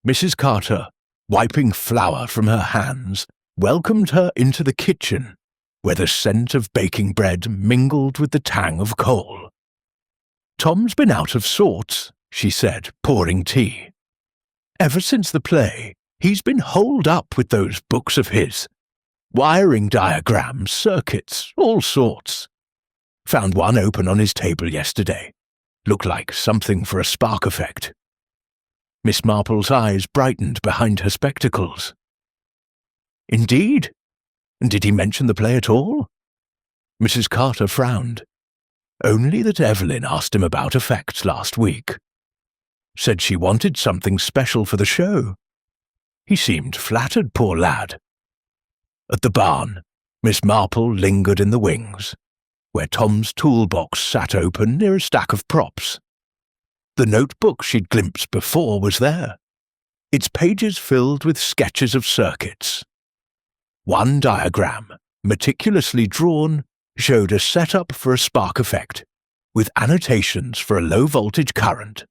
Mrs. Carter, wiping flour from her hands, welcomed her into the kitchen, where the scent of baking bread mingled with the tang of coal. "Tom's been out of sorts," she said, pouring tea. "Ever since the play, he's been holed up with those books of his. Wiring diagrams, circuits, all sorts. Found one open on his table yesterday. Looked like something for a spark effect." Miss Marple's eyes brightened behind her spectacles. "Indeed? And did he mention the play at all?" Mrs. Carter frowned. "Only that Evelyn asked him about effects last week. Said she wanted something special for the show. He seemed flattered, poor lad." At the barn, Miss Marple lingered in the wings, where Tom's toolbox sat open near a stack of props. The notebook she'd glimpsed before was there, its pages filled with sketches of circuits. One diagram, meticulously drawn, showed a setup for a spark effect, with annotations for a low-voltage current,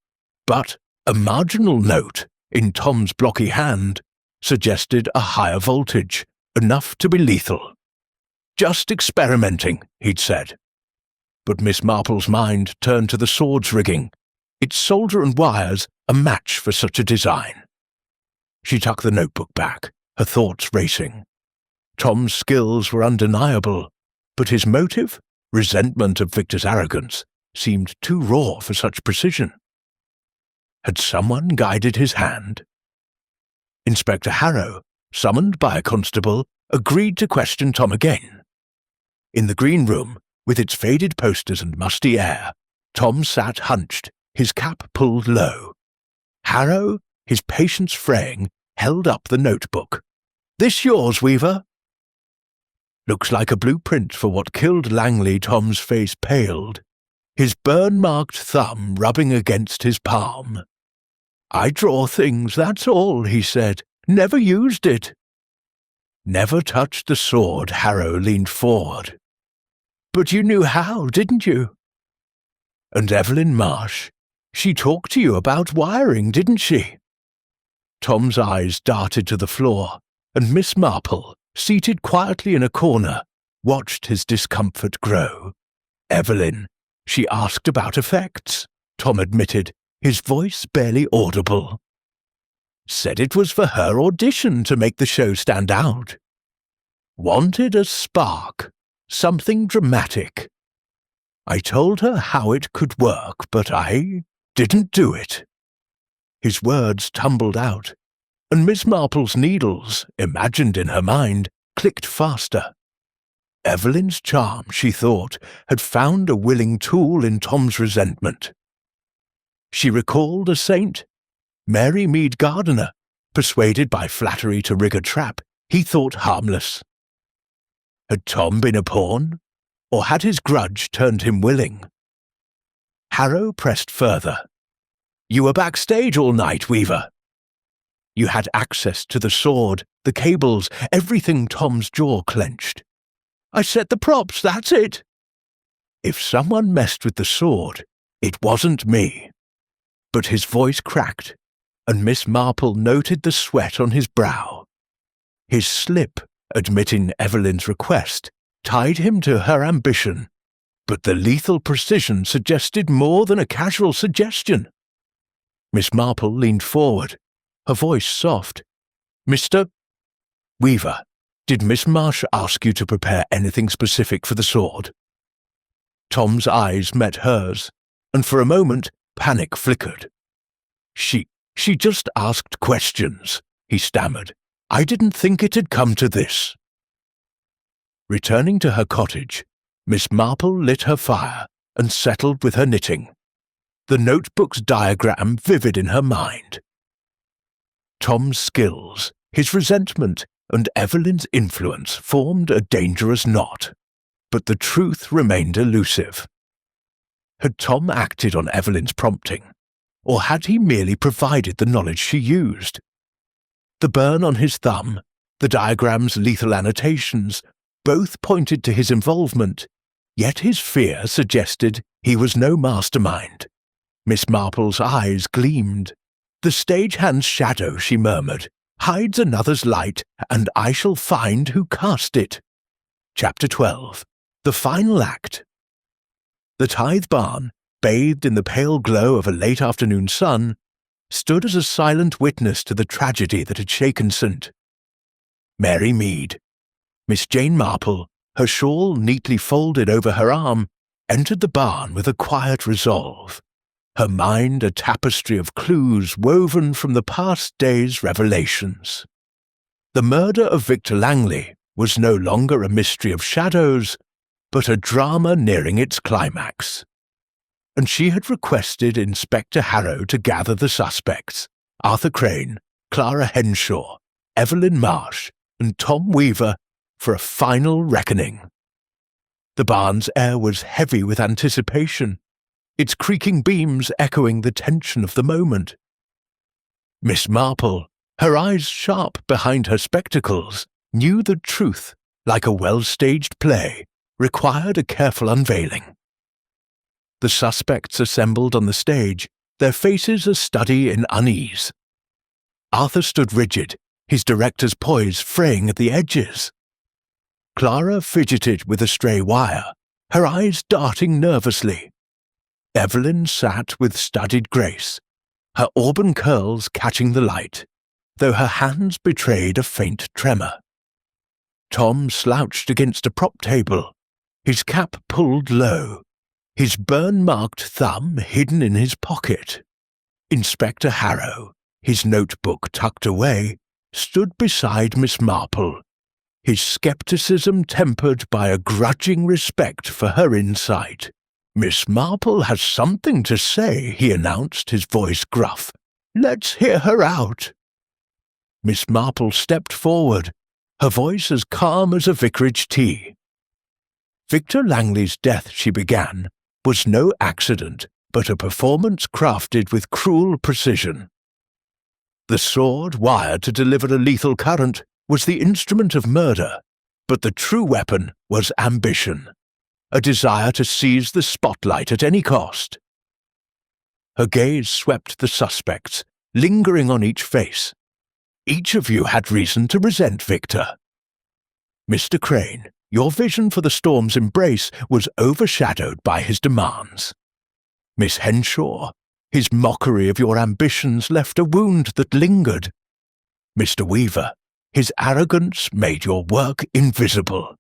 but a marginal note, in Tom's blocky hand, suggested a higher voltage, enough to be lethal. "Just experimenting," he'd said. But Miss Marple's mind turned to the sword's rigging, its solder and wires a match for such a design. She tucked the notebook back, her thoughts racing. Tom's skills were undeniable, but his motive, resentment of Victor's arrogance, seemed too raw for such precision. Had someone guided his hand? Inspector Harrow, summoned by a constable, agreed to question Tom again. In the green room, with its faded posters and musty air, Tom sat hunched, his cap pulled low. Harrow, his patience fraying, held up the notebook. "This yours, Weaver?" "Looks like a blueprint for what killed Langley." Tom's face paled, his burn-marked thumb rubbing against his palm. "I draw things, that's all," he said. "Never used it." "Never touched the sword." Harrow leaned forward. "But you knew how, didn't you?" "And Evelyn Marsh, she talked to you about wiring, didn't she?" Tom's eyes darted to the floor, and Miss Marple, seated quietly in a corner, watched his discomfort grow. "Evelyn, she asked about effects," Tom admitted, his voice barely audible. "Said it was for her audition to make the show stand out. Wanted a spark, something dramatic. I told her how it could work, but I didn't do it." His words tumbled out, and Miss Marple's needles, imagined in her mind, clicked faster. Evelyn's charm, she thought, had found a willing tool in Tom's resentment. She recalled a saint, Mary Mead Gardiner, persuaded by flattery to rig a trap he thought harmless. Had Tom been a pawn, or had his grudge turned him willing? Harrow pressed further. You were backstage all night, Weaver. You had access to the sword, the cables, everything. Tom's jaw clenched. I set the props, that's it. If someone messed with the sword, it wasn't me. But his voice cracked, and Miss Marple noted the sweat on his brow. His slip, admitting Evelyn's request, tied him to her ambition, but the lethal precision suggested more than a casual suggestion. Miss Marple leaned forward, her voice soft. Mr. Weaver, did Miss Marsh ask you to prepare anything specific for the sword? Tom's eyes met hers, and for a moment panic flickered. She just asked questions, he stammered. I didn't think it had come to this. Returning to her cottage, Miss Marple lit her fire and settled with her knitting, the notebook's diagram vivid in her mind. Tom's skills, his resentment, and Evelyn's influence formed a dangerous knot, but the truth remained elusive. Had Tom acted on Evelyn's prompting, or had he merely provided the knowledge she used? The burn on his thumb, the diagram's lethal annotations, both pointed to his involvement, yet his fear suggested he was no mastermind. Miss Marple's eyes gleamed. The stagehand's shadow, she murmured, hides another's light, and I shall find who cast it. Chapter 12. The Final Act. The Tithe Barn, bathed in the pale glow of a late afternoon sun, stood as a silent witness to the tragedy that had shaken St. Mary Mead. Miss Jane Marple, her shawl neatly folded over her arm, entered the barn with a quiet resolve, her mind a tapestry of clues woven from the past day's revelations. The murder of Victor Langley was no longer a mystery of shadows, but a drama nearing its climax. And she had requested Inspector Harrow to gather the suspects, Arthur Crane, Clara Henshaw, Evelyn Marsh, and Tom Weaver, for a final reckoning. The barn's air was heavy with anticipation, its creaking beams echoing the tension of the moment. Miss Marple, her eyes sharp behind her spectacles, knew the truth, like a well-staged play, required a careful unveiling. The suspects assembled on the stage, their faces a study in unease. Arthur stood rigid, his director's poise fraying at the edges. Clara fidgeted with a stray wire, her eyes darting nervously. Evelyn sat with studied grace, her auburn curls catching the light, though her hands betrayed a faint tremor. Tom slouched against a prop table, his cap pulled low, his burn-marked thumb hidden in his pocket. Inspector Harrow, his notebook tucked away, stood beside Miss Marple, his skepticism tempered by a grudging respect for her insight. Miss Marple has something to say, he announced, his voice gruff. Let's hear her out. Miss Marple stepped forward, her voice as calm as a vicarage tea. Victor Langley's death, she began, was no accident, but a performance crafted with cruel precision. The sword, wired to deliver a lethal current, was the instrument of murder, but the true weapon was ambition, a desire to seize the spotlight at any cost. Her gaze swept the suspects, lingering on each face. Each of you had reason to resent Victor. Mr. Crane, your vision for the storm's embrace was overshadowed by his demands. Miss Henshaw, his mockery of your ambitions left a wound that lingered. Mr. Weaver, his arrogance made your work invisible.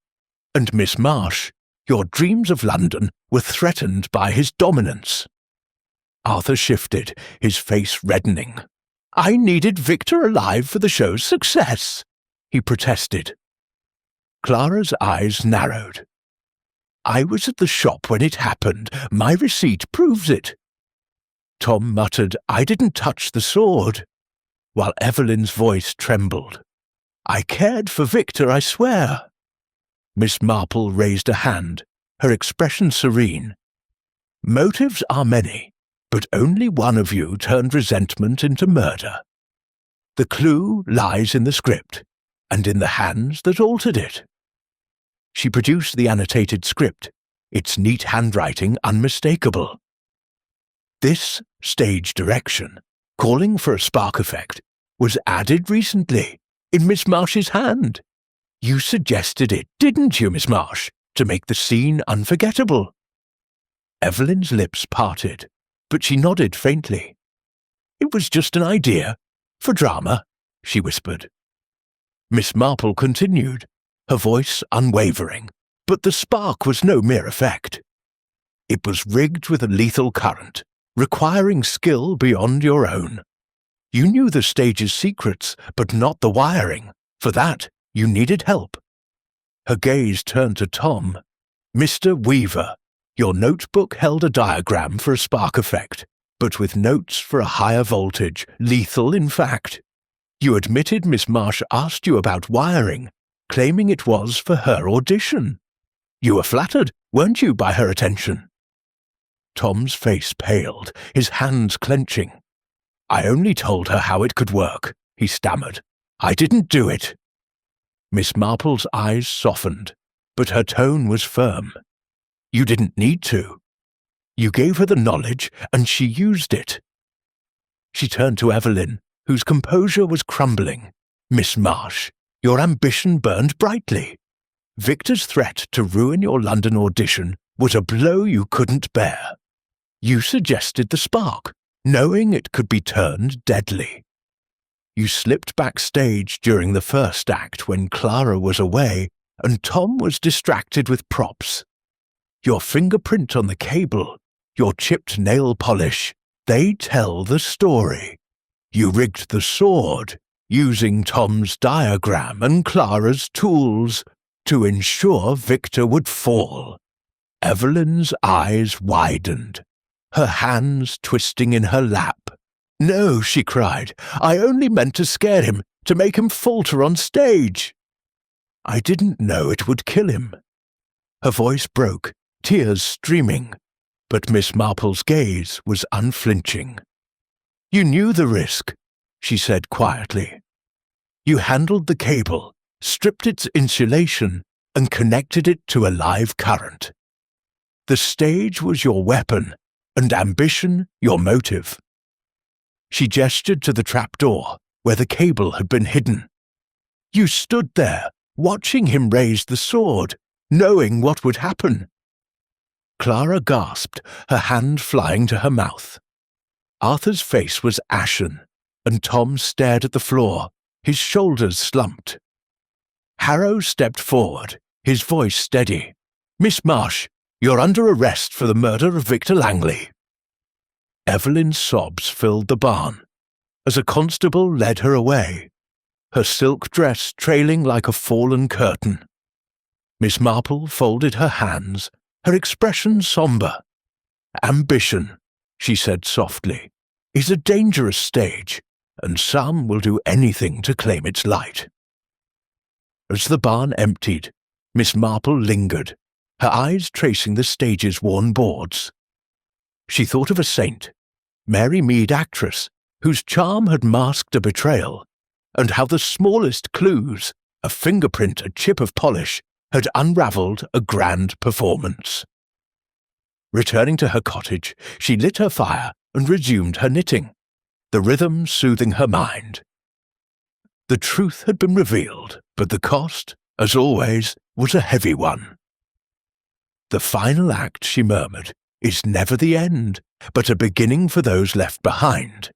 And Miss Marsh, your dreams of London were threatened by his dominance. Arthur shifted, his face reddening. I needed Victor alive for the show's success, he protested. Clara's eyes narrowed. I was at the shop when it happened. My receipt proves it. Tom muttered, I didn't touch the sword. while Evelyn's voice trembled. "I cared for Victor, I swear." Miss Marple raised a hand, her expression serene. "Motives are many, but only one of you turned resentment into murder. The clue lies in the script, and in the hands that altered it." She produced the annotated script, its neat handwriting unmistakable. "This stage direction, calling for a spark effect, was added recently, in Miss Marsh's hand. You suggested it, didn't you, Miss Marsh, to make the scene unforgettable?" Evelyn's lips parted, but she nodded faintly. "It was just an idea, for drama," she whispered. Miss Marple continued, her voice unwavering, but the spark was no mere effect. It was rigged with a lethal current, requiring skill beyond your own. You knew the stage's secrets, but not the wiring. For that, you needed help. Her gaze turned to Tom. "Mr. Weaver, your notebook held a diagram for a spark effect, but with notes for a higher voltage, lethal in fact. You admitted Miss Marsh asked you about wiring, claiming it was for her audition. You were flattered, weren't you, by her attention?" Tom's face paled, his hands clenching. "I only told her how it could work," he stammered. "I didn't do it." Miss Marple's eyes softened, but her tone was firm. "You didn't need to. You gave her the knowledge, and she used it." She turned to Evelyn, whose composure was crumbling. "Miss Marsh, your ambition burned brightly. Victor's threat to ruin your London audition was a blow you couldn't bear. You suggested the spark, knowing it could be turned deadly. You slipped backstage during the first act when Clara was away and Tom was distracted with props. Your fingerprint on the cable, your chipped nail polish, they tell the story. You rigged the sword, using Tom's diagram and Clara's tools, to ensure Victor would fall." Evelyn's eyes widened, her hands twisting in her lap. "No," she cried, "I only meant to scare him, to make him falter on stage." "I didn't know it would kill him." Her voice broke, tears streaming, but Miss Marple's gaze was unflinching. "You knew the risk," she said quietly. "You handled the cable, stripped its insulation, and connected it to a live current. The stage was your weapon, and ambition your motive." She gestured to the trapdoor, where the cable had been hidden. "You stood there, watching him raise the sword, knowing what would happen." Clara gasped, her hand flying to her mouth. Arthur's face was ashen, and Tom stared at the floor, his shoulders slumped. Harrow stepped forward, his voice steady. "Miss Marsh, you're under arrest for the murder of Victor Langley." Evelyn's sobs filled the barn, as a constable led her away, her silk dress trailing like a fallen curtain. Miss Marple folded her hands, her expression sombre. "Ambition," she said softly, "is a dangerous stage, and some will do anything to claim its light." As the barn emptied, Miss Marple lingered, her eyes tracing the stage's worn boards. She thought of a saint, Mary Mead actress, whose charm had masked a betrayal, and how the smallest clues, a fingerprint, a chip of polish, had unravelled a grand performance. Returning to her cottage, she lit her fire and resumed her knitting, the rhythm soothing her mind. The truth had been revealed, but the cost, as always, was a heavy one. "The final act," she murmured, "is never the end, but a beginning for those left behind."